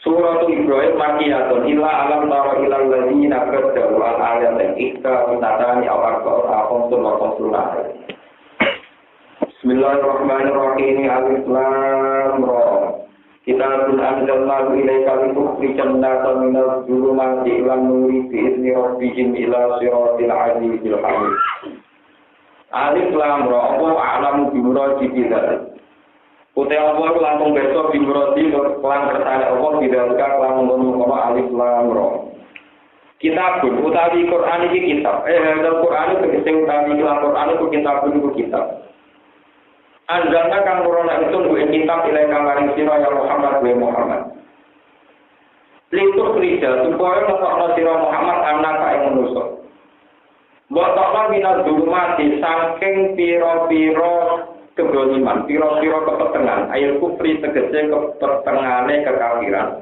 Surah Ibrahim makiyatun illa alam tara ilal ladzina kadzabu al ayat yang ikta minatani awal akom sunah. Bismillahirrahmanirrahim. Alif Lam Ra. Kitabun anzalnahu ilaika litukhrijan nasa minadh dhulumati ilan nuri bi'izni rabbihim ila siratil azizil hamid. Alif Lam Ra. Allah a'lamu bimuradihi. Utai Allah langsung besok di Muradi kelang kersane Allah tidak kelang ngono Alif Lam Ra. Kitabun utawi Quran iki kitab. Dalam Quran itu sing utawi Quran itu kitabun itu kitab. Anjalna kang nurono itu duwe kitab ilaika maring sira ya Muhammad wa Muhammad. Lituk rija supaya ngetokno sira Muhammad anak ing manusa. Mbok tokno minat dulumati saking pira-pira kedoliman, piro-piro kepetengan, ayat kufri tegese kepetengane kekafiran.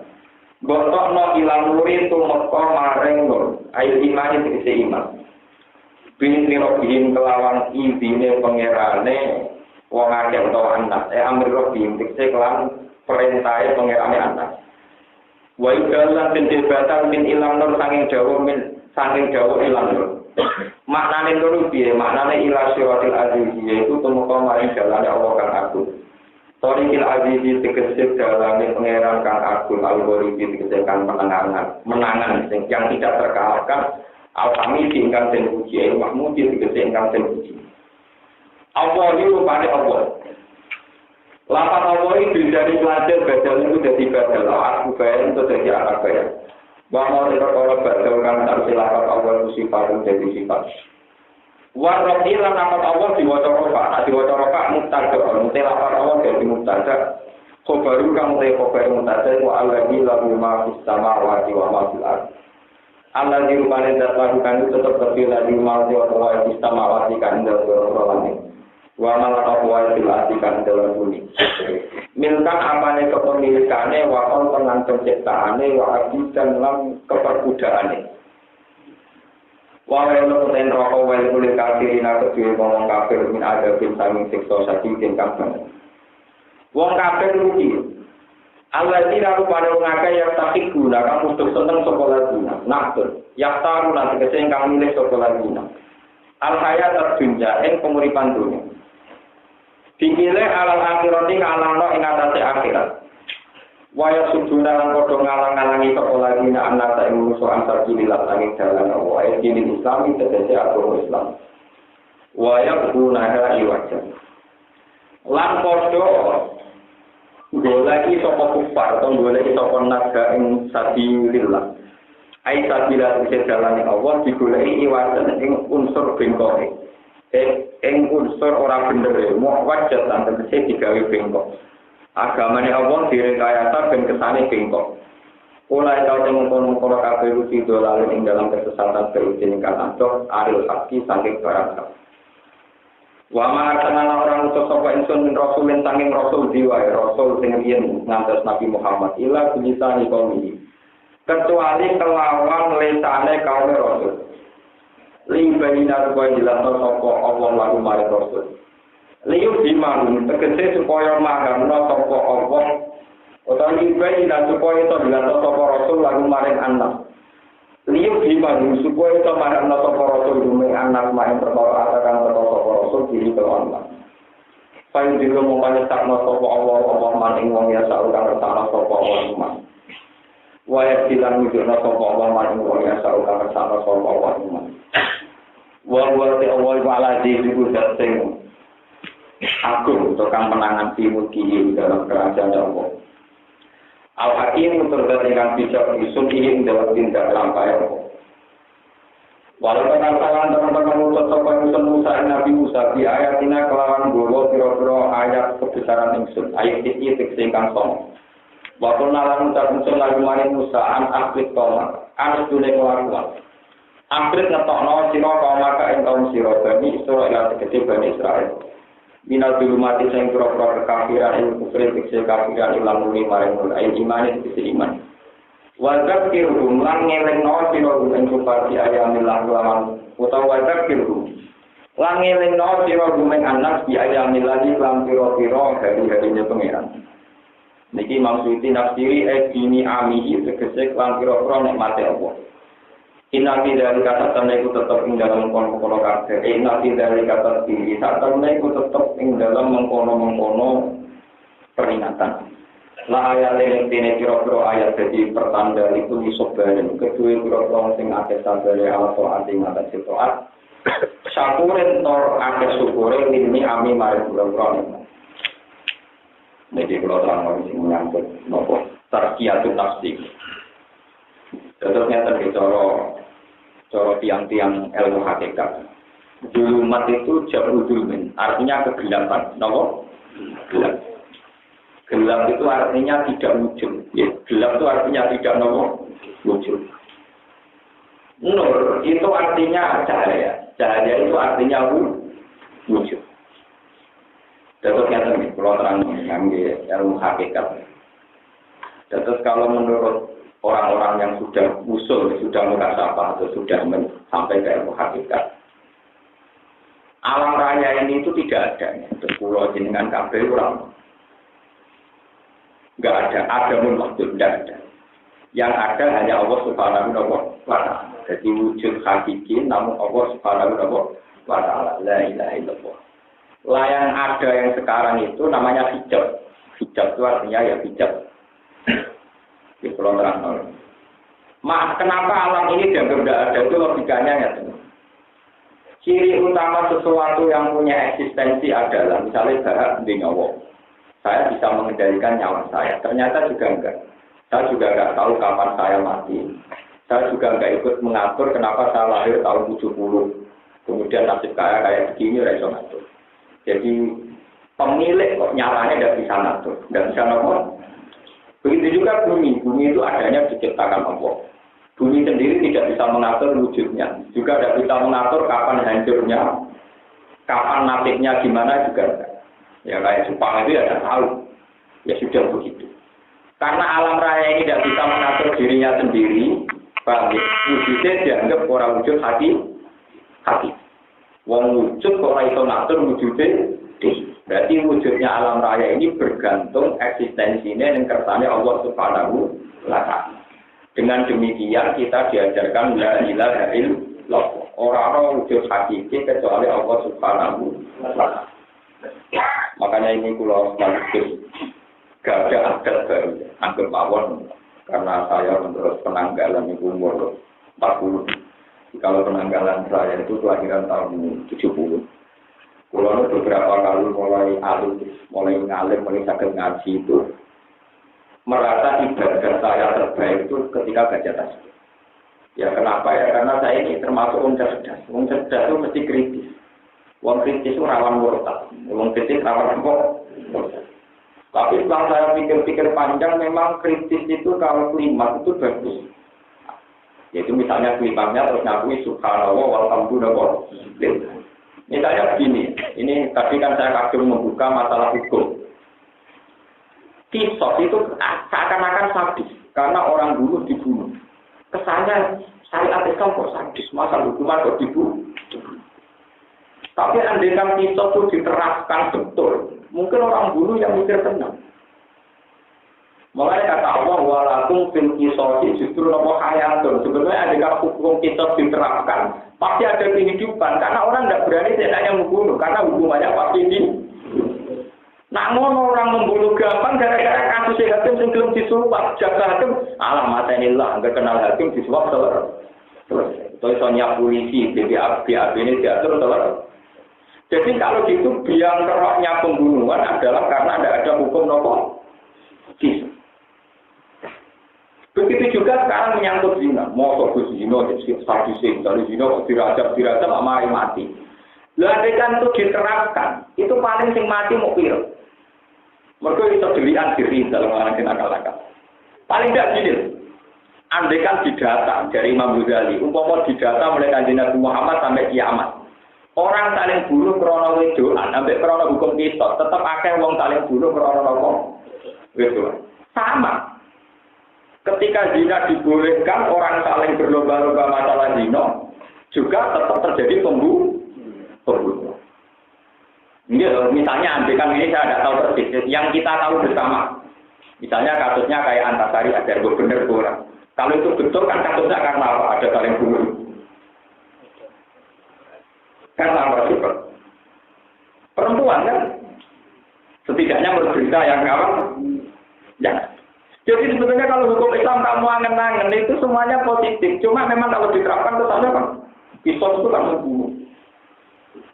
Botokno ilang nuri tumeka maring nur, ayat iman tegese iman. Bin robihim kelawan izine pangerane wong akeh utawa anak, amri robihim tegese kelawan perintahe pangerane anak. Wa idalan bin dibatan min ilang nur saking dawa ilang nur. Maknane nur piye? Maknane ila siratil aziz yaitu tumeka maring dalane Allah kang agung. Torikil aziz tegese dalane pangeran kang agung al-ghori tegese kang menangan sing yang tidak terkalahkan al-hamid ingkang den puji mahmud tegese ingkang den puji. Allah iki rupane Allah. Lapan Allah iki dari pelajar badal itu dadi badal aku bayar itu dadi anak bayar. Bahwa mereka kalau berdasarkan tak silakan Allah sifat menjadi sifat. Warrofi lan amat Allah diwaca rofa, diwaca rofa mubtada, mutelakan Allah jadi mubtada. Khobaru kang te khobaru mubtada wa alladzi lahu ma fis samawati wa ma fil ardh. Alladzi rupane zat lakukan itu tetap terpilih di ma wa fis samawati kan dalem wa malaka wa fil ardh kan dalem bumi. Milkan apane kepemilikane wa on tenan penciptaane wa abidan lan keperbudaane. Wa wa'ala ten roko wa kulit kafirina kedue wong kafir min ada bin sami siksa saking kang. Wong kafir rugi. Allah tidak rupane wong akeh yang takik guna kang mesti seneng saka laguna. Naktur, yaktaru lan tegese kang milih saka laguna. Al hayat terjunja ing penguripan dunya. Dikile alal akhirati ngalangno ing atase akhirat. Waya suduna lan padha ngalang-alangi sekolah dina anak ing musuh antar kililat angin dalan Allah ing Islam tegese agama Islam. Waya guna iwajan. Lan padha goleki sapa kufar utawa goleki sapa naga ing sabilillah. Ai sabila tegese dalane Allah digoleki iwajan ing unsur bengkoke. Ing unsur ora bener wajat lan tegese digawe bengkok. Agamane Allah direkayasa ben kesane bengkok. Ulai kau tengok-tengok kabeh uji dolan ing dalam kesesatan beruji kan antuk aril haki saking barang hak. Wa ma arsalna orang utus sapa ingsun min rasulin saking rasul diwae rasul sing riyen ngantos Nabi Muhammad ila kulisani kaum iki. Kecuali kelawan lesane kaum rasul. Limbaina wa jelasno sapa Allah lagu maring rasul. Liyu dimangun tegese supaya mahamna sapa Allah utawa limbaina supaya to jelasno sapa rasul lagu maring anak. Liyu dimangun supaya to mahamna sapa rasul maring anak maring perkara akan sapa rasul diri ke Allah. Payu dilo mongkane sakno sapa Allah maring wong ya sak kang sakno sapa Allah. Waya silang wujudna sapa Allah maring wong ya sak kang sakno sapa Allah. Wa te Allah wala di budak sing agung tukang menangan timuki dalam kerajaan Allah. Al-Hakim terdapat bijak isun ini dalam tindak lampai Allah. Walaupun kesalahan teman-teman utus sopan Musa Nabi Musa di ayatina kelawan gowo piro-piro ayat kebesaran ingsun ayat ini teksingkan som. Waktu nalan ucap ingsun lagi maring Musa an aklik tolak an dunia kelakuan. Aklik ngetokno siro kaum maka ing kaum siro bani Israel tegese bani Israel. Minal dulu mati sing pira-pira kekafiran ing kufri tekse kafiran ilang muni maring ayat iman iki iman. Wajab kirhum lan ngelingno sira ing kupati ayamillah lawan utawa wajab kirhum lan ngelingno sira ing anak di ayamillah lan pira-pira hari-harine pangeran. Niki maksudi nafsiri bini amihi tegese lan kira-kira nikmate Allah. Inna fi dzalika satana iku tetep ing dalam mengkono-mengkono kabeh. Inna fi dzalika tasbih satana iku tetep ing dalam mengkono-mengkono peringatan. La ayat yang tine kira-kira ayat jadi pertanda itu disobaren kedua kira-kira sing akeh sabare ala taat ing atas taat. Syukurin tor akeh syukure ini ami mari kira-kira. Jadi kalau terang sing menyangkut nopo tarkiyatun nafsi. Terusnya cara tiang-tiang ilmu hakikat. Zulumat itu jauh zulmin, artinya kegelapan. Nopo? Gelap. Gelap itu artinya tidak wujud. Ya, gelap itu artinya tidak nopo wujud. Nur itu artinya cahaya. Cahaya itu artinya wujud. Terusnya kalau terang mengambil ilmu hakikat. Terus kalau menurut orang-orang yang sudah usul, sudah mukasabah atau sudah sampai ke ilmu hakikat, alam raya ini itu tidak ada. Terus pulau jenengan kabeh kurang, nggak ada. Ada maksud tidak ada. Yang ada hanya Allah Subhanahu wa Ta'ala. Jadi wujud hakiki, namun Allah Subhanahu wa Ta'ala. La ilaha illallah. Lah yang ada yang sekarang itu namanya hijab. Hijab itu artinya ya hijab. Di pulau terang. Kenapa alam ini dianggap tidak ada itu logikanya ya. Ciri utama sesuatu yang punya eksistensi adalah misalnya bahak di nyawa. Saya bisa mengendalikan nyawa saya. Ternyata juga enggak. Saya juga enggak tahu kapan saya mati. Saya juga enggak ikut mengatur kenapa saya lahir tahun 70. Kemudian nasib saya kayak begini, saya bisa ngatur. Jadi pemilik kok nyalanya tidak bisa ngatur, tidak bisa ngatur. Begitu juga bumi itu adanya diciptakan Allah. Bumi sendiri tidak bisa mengatur wujudnya, juga tidak bisa mengatur kapan hancurnya, kapan nasibnya gimana juga enggak. Ya kayak Jepang itu ya tidak tahu, ya sudah begitu. Karena alam raya ini tidak bisa mengatur dirinya sendiri, wujudnya dianggap orang wujud hati. Wong wujud kok ora iso ngatur wujude dhewe. Berarti wujudnya alam raya ini bergantung eksistensinya ning kersane Allah Subhanahu wa Ta'ala. Dengan demikian kita diajarkan la ilaha illallah. Ora wujud hakiki kecuali Allah Subhanahu wa Ta'ala. Makanya ini kula sekaligus gak ada adat baru, anggap mawon karena saya menurut penanggalan itu umur 40. Kalau penanggalan saya itu kelahiran tahun 70. Kalau beberapa kali mulai alim, mulai ngalim, mulai sakit ngaji itu merasa ibadah saya terbaik itu ketika baca tasbih. Ya kenapa ya? Karena saya ini termasuk orang cerdas. Orang cerdas itu mesti kritis. Orang kritis itu rawan murtad. Orang kritis rawan murtad. Tapi setelah saya pikir-pikir panjang, memang kritis itu kalau kalimat itu bagus. Yaitu misalnya kalimatnya terus ngakui subhanallah walhamdulillah. Misalnya begini, ini tadi kan saya kagum membuka masalah hukum. Kisos itu seakan-akan sadis karena orang bunuh dibunuh. Kesannya syariat Islam kok sadis, masa hukuman kok dibunuh. Tapi andaikan kisos itu diterapkan betul, mungkin orang bunuh yang mikir tenang. Makanya kata Allah, walakum fil qisasi justru nopo hayatun. Sebenarnya ada hukum qisas diterapkan, pasti ada kehidupan. Karena orang tidak berani tidaknya membunuh, karena hukumannya pasti ini. Namun orang membunuh gampang gara-gara kasus hakim yang belum disuap. Jaga hakim, alhamdulillah, nggak kenal hakim disuap selesai. Soalnya polisi, BAB ini diatur selesai. Jadi kalau gitu biang keroknya pembunuhan adalah karena ada hukum nopo qisas. Begitu juga sekarang menyangkut zina. Mau ke zina, sadising, dari zina kok dirajam, amari mati. Lalu kan itu diterapkan, itu paling sing mati mau piro. Mereka itu dilihat diri dalam mengenai akal-akal. Paling tidak gini, andaikan didata dari Imam Ghazali, umpama didata mulai Kanjeng Nabi Muhammad sampai kiamat. Orang saling bunuh krono wedoan, sampai krono hukum kisos, tetap akeh wong saling bunuh krono nopo wedoan. Sama. Ketika zina dibolehkan, orang saling berlomba-lomba masalah zina, juga tetap terjadi pembunuh. Ini misalnya, andaikan ini saya tidak tahu persis, yang kita tahu bersama. Misalnya kasusnya kayak Antasari ada benar kurang. Kalau itu betul kan kasusnya karena apa? Ada saling bunuh. Karena apa juga? Perempuan kan? Setidaknya bercerita yang apa? Ya. Jadi sebetulnya kalau hukum Islam kamu angen-angen itu semuanya positif. Cuma memang kalau diterapkan kesannya kan kisos itu kan membunuh.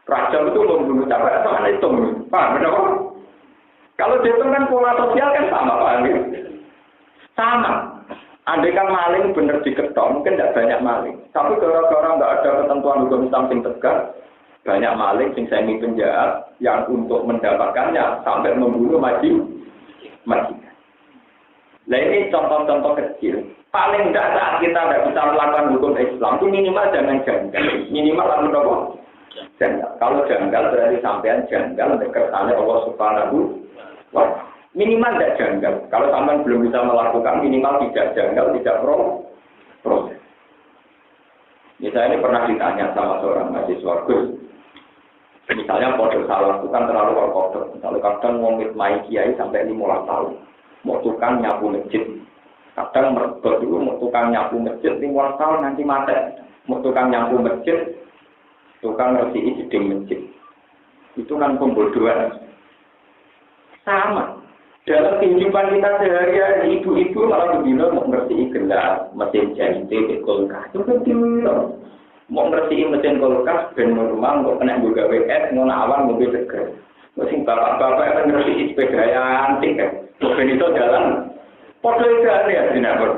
Raja itu membunuh siapa? Sama itu. Paham benar kan? Kalau dihitung kan pola sosial kan sama, paham ya? Sama. Andai kan maling benar diketok, mungkin tidak banyak maling. Tapi gara-gara nggak ada ketentuan hukum Islam yang tegas, banyak maling yang semi penjahat yang untuk mendapatkannya sampai membunuh mati. Nah ini contoh-contoh kecil. Paling tidak saat kita tidak bisa melakukan hukum Islam itu minimal jangan janggal. Minimal lalu apa? Janggal. Kalau janggal berarti sampean janggal kersane Allah Subhanahu wa Ta'ala. Minimal tidak janggal. Kalau sampean belum bisa melakukan minimal tidak janggal, tidak proses. Misalnya ini pernah ditanya sama seorang mahasiswa Gus. Misalnya pondok salah itu kan terlalu kotor. Misalnya kadang ngomit mai kiai sampai 15 tahun. Mau tukang nyapu masjid. Kadang merebut dulu mau tukang nyapu masjid 15 tahun nanti mati. Mau tukang nyapu masjid, tukang ngerti jeding masjid. Itu kan pembodohan. Sama. Dalam kehidupan kita sehari-hari, ibu-ibu malah begini mau ngerti gelas, mesin jahit, kulkas. Itu kan dulu. Mau ngerti mesin kulkas, ben normal, mau kena juga WS, mau nawar, mobil seger. Mesin bapak-bapak yang ngerti sepeda yang antik kan. Mobil itu jalan. Podo itu ya, dinabur.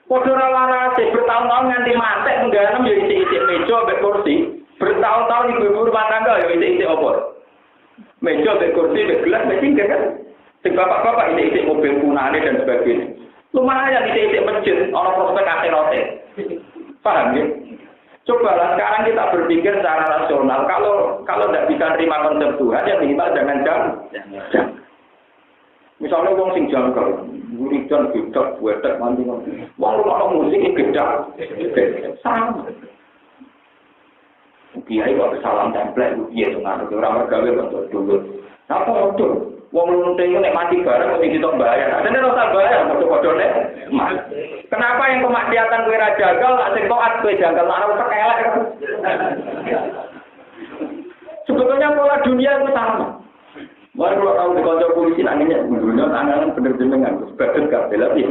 Podo rawarase bertahun-tahun nganti mati, mengganam ya isi-isi meja, sampai kursi. Bertahun-tahun ibu-ibu rumah tangga ya isi-isi opor. Meja, kursi, gelas, mesin kan? Sing bapak-bapak isi-isi mobil punane dan sebagainya. Lumayan isi-isi masjid, orang prospek akhiratnya. Paham ya? Cobalah sekarang kita berpikir secara rasional. Kalau tidak bisa terima konsep Tuhan, ya minimal jangan. Misalnya wong sing janggal, wiridan gedak, wetek manting. Wong rumah musik gedak, sama. Kiai kok salam template piye to ngatur ora mergawe untuk dulu. Napa ngono? Wong lunting nek mati bareng kok ditok bayar. Asline ora usah bayar padha-padhane. Kenapa yang kemaksiatan kowe ra jagal, sing taat kowe jagal ora usah elek. Sebetulnya pola dunia itu sama. Baru kalau tahu di kantor polisi nanginya dunia tangan bener jenengan sebagai kabel lagi.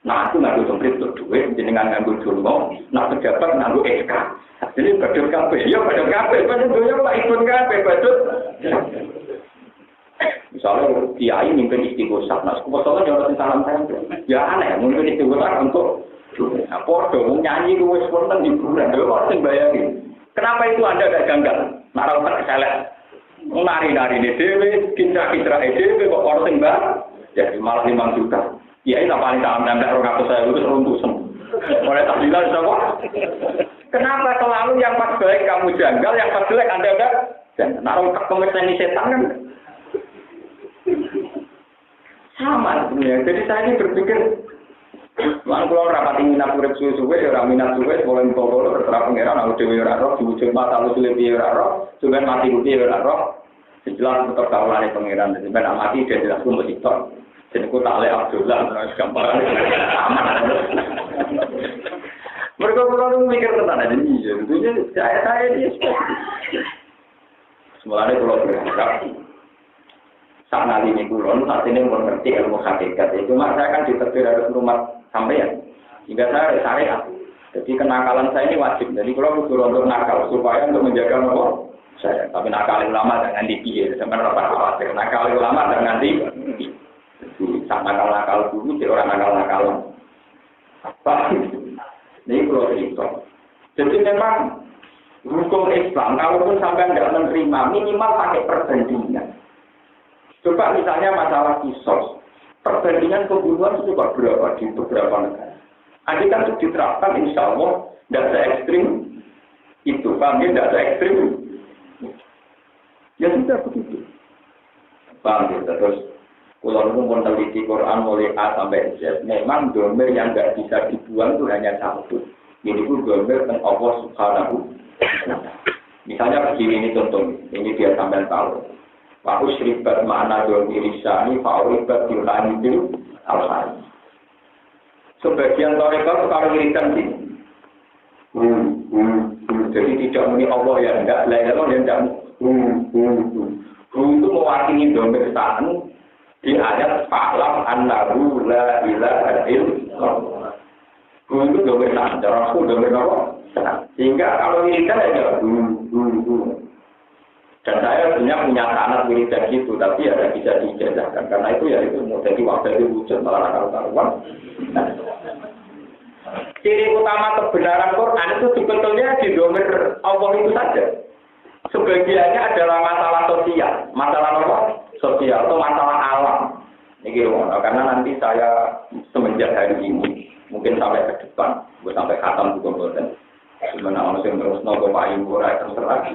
Nah, aku nganggo semprit untuk duit, jenengan nganggo jono, nah pejabat nganggo SK. Jadi badut kabeh, ya badut kabeh, badut dunia kok ikut kabeh, badut. Misalnya kiai mimpin istighosah, nah istighosah kan orang salam tempel. Ya aneh, mimpin istighosah untuk nah, podo, nyanyi gue spontan di bulan, dia orang bayarin. Kenapa itu Anda gak janggal? Narau tak keselek. Nari-nari ini dewe, kitra-kitra dewe, kok orang ya malah 5 juta. Ya ini paling salam tempel, orang saya itu runtuh semua. Oleh tak bilang siapa? Kenapa selalu yang pas baik kamu janggal, yang pas jelek Anda enggak? Dan naruh kemesan setan kan? Sama sebenarnya. Jadi saya ini berpikir, mana kalau rapat minat urip suwe-suwe, ya minat suwe, boleh ngomong berterap pengeran, aku dewi raro, diwujud mata lu sulit dewi raro, juga mati bukti dewi raro, sejelas tetap kawalan pengeran, jadi benar mati dia jelas pun berhitung. Jadi aku tak oleh Abdullah, gampang. Aman. Mereka perlu mikir tentang aja nih. Jadi saya ini. Semuanya kalau berharap, saat ini kulon, saat ini mengerti ilmu hakikat. Cuma saya kan diterbit dari rumah sampean. Hingga saya syariat. Jadi kenakalan saya ini wajib. Jadi kalau butuh untuk nakal supaya untuk menjaga nomor saya. Tapi nakal ulama jangan dipikir. Sebenarnya apa khawatir. Nakal ulama jangan dipikir. Sak nakal-nakal dulu, si orang nakal-nakal. Apa? Ini kalau cerita. Jadi memang hukum Islam, kalaupun sampai tidak menerima, minimal pakai perbandingan. Coba misalnya masalah kisos, perbandingan pembunuhan itu juga berapa di beberapa negara. Andai kan itu diterapkan, insya Allah tidak se-ekstrim itu, kami tidak se-ekstrim. Ya sudah begitu. Paham ya, terus. Kalau pun meneliti Quran mulai A sampai Z, memang domer yang nggak bisa dibuang itu hanya satu. Ini pun domer tentang Allah Subhanahu. Misalnya begini ini contoh, ini dia sampai tahu. Wa usribat ma'ana dol irisani fa'uribat yulani bil al-hari. Sebagian tarekat kalau wiridan sih. Jadi tidak muni Allah ya enggak, la ilaha ya enggak. Itu mewakili domir sa'an di ayat fa'lam annahu la ilaha illallah. Itu domir sa'an, cara aku domir apa? Sehingga kalau wiridan aja dan saya sebenarnya punya anak wiridan gitu, tapi ada bisa dijajahkan karena itu ya itu mau jadi wakil wujud malah karuan. Ciri utama kebenaran Quran itu sebetulnya di domir Allah itu saja. Sebagiannya adalah masalah sosial, masalah apa? Sosial atau masalah alam. Ini karena nanti saya semenjak hari ini, mungkin sampai ke depan, sampai khatam juga boleh. Sebenarnya manusia terus nopo payu ora terserah.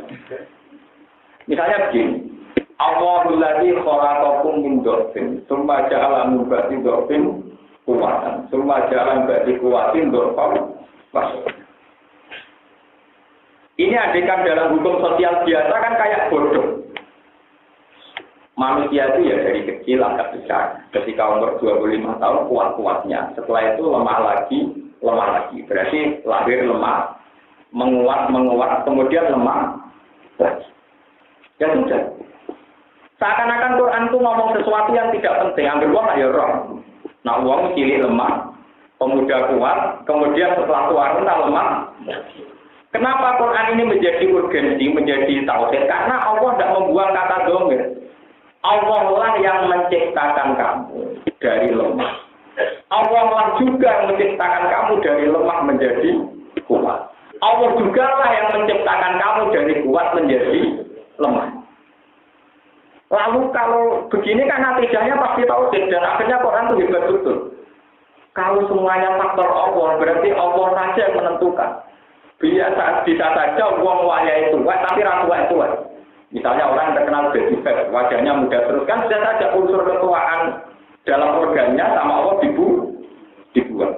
Misalnya begini, Allahul ladzi khalaqakum min dhafin, tsumma ja'ala min ba'di dhafin quwwatan, tsumma ja'ala min ba'di quwwatin dhafan. Ini adegan dalam hukum sosial biasa kan kayak bodoh. Manusia itu ya dari kecil agak besar. Ketika umur 25 tahun kuat-kuatnya. Setelah itu lemah lagi. Berarti lahir lemah. Menguat, kemudian lemah lagi. Ya sudah. Seakan-akan Quran itu ngomong sesuatu yang tidak penting. Ambil uang ya roh. Nah uang cilik lemah, pemuda kuat, kemudian setelah tua lemah. Kenapa Quran ini menjadi urgensi, menjadi tauhid? Karena Allah tidak membuang kata domir. Allah lah yang menciptakan kamu dari lemah. Allah lah juga yang menciptakan kamu dari lemah menjadi kuat. Allah juga lah yang menciptakan kamu dari kuat menjadi lemah. Lalu kalau begini kan natijahnya pasti tauhid dan akhirnya Quran itu hebat betul. Kalau semuanya faktor Allah, berarti Allah saja yang menentukan. Biasa bisa saja uang waya itu, tapi ratuan itu. Misalnya orang terkenal jadi fat, wajahnya muda terus kan bisa saja unsur ketuaan dalam organnya sama Allah dibuang.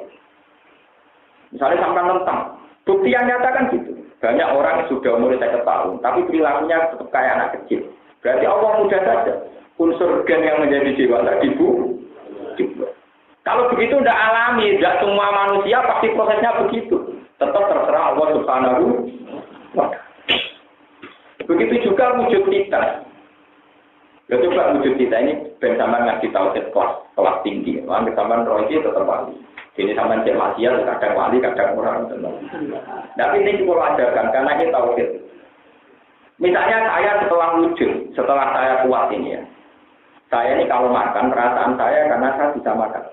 Misalnya sampai tentang bukti yang nyata kan gitu. Banyak orang yang sudah umur 50 tahun, tapi perilakunya tetap kayak anak kecil. Berarti Allah muda saja. Unsur gen yang menjadi dewasa dibuang. Kalau begitu tidak alami, tidak semua manusia pasti prosesnya begitu. Tetap terserah Allah Subhanahu wa ta'ala. Begitu juga wujud kita. Ya coba wujud kita ini bersama ngaji tauhid kelas tinggi. Orang bersama roh itu tetap wali. Jadi sama cek maksiat kadang wali, kadang orang. Tapi ini cukup ajarkan karena ini tauhid. Misalnya saya setelah wujud, setelah saya kuat ini ya. Saya ini kalau makan perasaan saya karena saya bisa makan.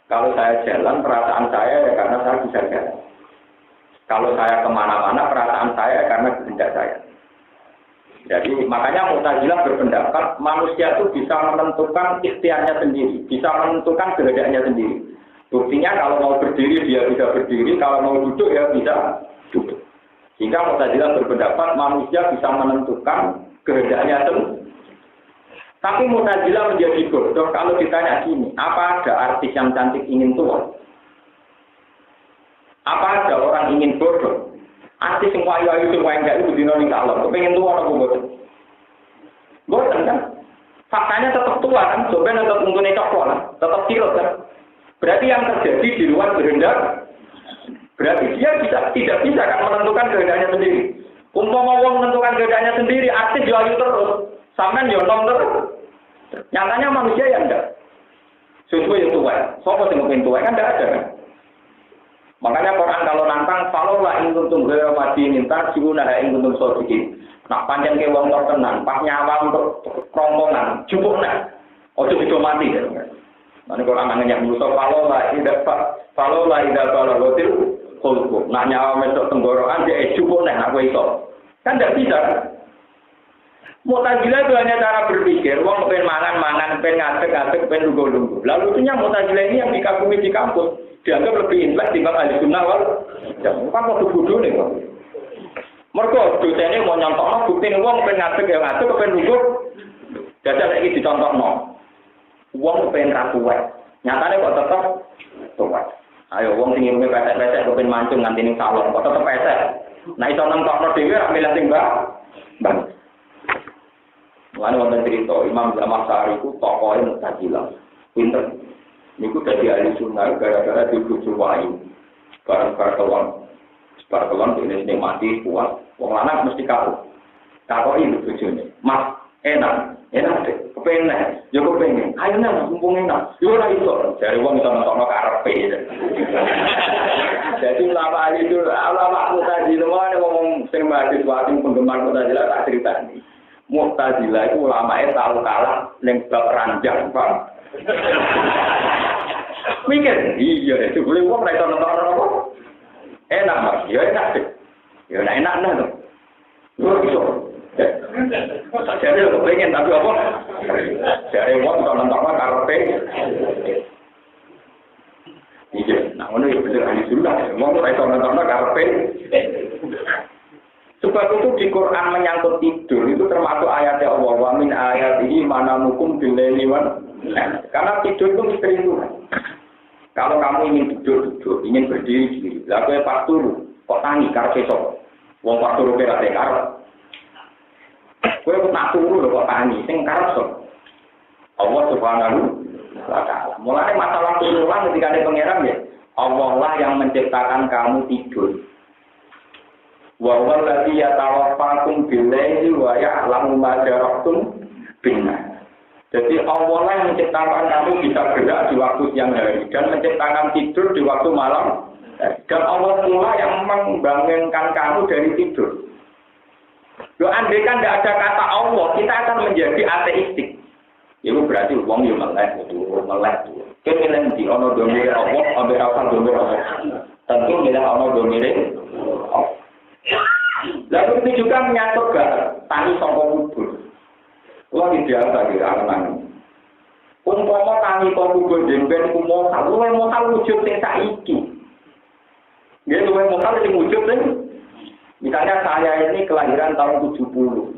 Kalau saya jalan perasaan saya ya karena saya bisa jalan. Kalau saya kemana-mana perasaan saya karena kehendak saya. Jadi makanya Mu'tazilah berpendapat manusia itu bisa menentukan ikhtiarnya sendiri, bisa menentukan kehendaknya sendiri. Buktinya kalau mau berdiri dia bisa berdiri, kalau mau duduk ya bisa duduk. Sehingga Mu'tazilah berpendapat manusia bisa menentukan kehendaknya sendiri. Tapi Mu'tazilah menjadi bodoh kalau ditanya gini, apa ada artis yang cantik ingin tua? Apa ada orang ingin bodoh? Artis semua ayu semua enggak itu dino ning Allah. Kepengen tua apa boten? Boten kan? Faktanya tetap tua kan, sebenarnya tetap untune cokol, tetap kirot kan. Berarti yang terjadi di luar kehendak, berarti dia tidak bisa kan menentukan kehendaknya sendiri. Umpama wong menentukan kehendaknya sendiri, artis yo ayu terus, sampean yo nom terus. Nyatanya manusia yang enggak. Sesuai yang tua. Sopo sing pengen tua kan enggak ada kan? Makanya Quran kalau nantang falola ing kuntum ghairu madinin tarjiuna ing kuntum sadiqin. Nak panjang ke wong terkenan, pas nyawa untuk rombongan, cukup nak. Ojo bisa mati kan. Mane Quran nanya musuh falola ida balaghatil khulqu. Nak nyawa mesok tenggorokan dia cukup nak kowe iso. Kan ndak bisa. Mu'tazilah itu hanya cara berpikir, wong pengen mangan, pengen ngadeg, pengen lungguh-lungguh. Lalu itunya Mu'tazilah ini yang dikagumi di kampus. Dianggap lebih intelek dibanding ahli sunnah wal jamaah. Kan waktu bodoh nih kok. Mereka dosennya mau nyontok, bukti nih wong pengen ngadeg, pengen lungguh. Jajal lagi dicontok no. Wong pengen ratuwek. Nyatanya kok tetap tuwek. Ayo wong sing ilmu pesek-pesek pengen mancung nganti ning salon, kok tetap pesek. Nah iso nentokno dhewe ra milih sing mbak. Mulane wonten cerita Imam Zamakhsyari iku tokohe Mu'tazilah. Pinter. Niku dadi ahli sunnah gara-gara dibujuk wae. Barang-barang kelon ini mati kuat. Wong lanang mesti karo. Takoki bojone. Mas, enak deh. Kepengen. Yo kepengen. Ayo nang mumpung enak. Yo ora iso. Jare wong iso nentokno karepe. Jadi ulama itu ulama Mu'tazilah ngomong sing mahasiswa sing penggemar Mu'tazilah tak critani. Mu'tazilah itu ulama tahu kalah ning bab ranjang, Pak. Mikir, iya itu boleh wong ra iso nentokno apa. Enak Mas, ya enak deh. Ya enak tuh. Yo iso. Jadi aku pengen tapi apa? Dari wong iso nentokno karepe. Iya, nah ngono ya bener ahli sunnah. Wong ora iso nentokno karepe. Sebab itu di Quran menyangkut tidur itu termasuk ayatnya Allah wa min ayatihi manamukum bil-laili wan. Karena tidur itu misteri Tuhan. Kalau kamu ingin tidur, ingin berdiri, lah kowe pas turu, kok tangi karep esuk. Wong pas turu kira karep. Kowe nak turu lho kok tangi, sing karep sok. Allah Subhanahu wa taala. Mulai masalah turunan ketika ada pangeran ya, Allah lah yang menciptakan kamu tidur. Wa huwa alladzi yatawaffakum bil-laili wa ya'lamu ma jarahtum bin-nahar. Jadi Allah lah yang menciptakan kamu bisa gerak di waktu siang hari dan menciptakan tidur di waktu malam. Dan Allah pula yang membangunkan kamu dari tidur. Loh, andai kan tidak ada kata Allah, kita akan menjadi ateistik. Itu berarti wong yo melek itu. Kene di ono domire Allah, ambil apa domire Allah. Tentu milih ono domire Allah. Lalu itu juga menyangkut tani sangka kubur. Wah biasa kira-kira. Umpama tani sangka kubur jemben ku mokal, luwe mokal wujud sing saiki. Nggih luwe mokal sing wujud sing misalnya saya ini kelahiran tahun 70.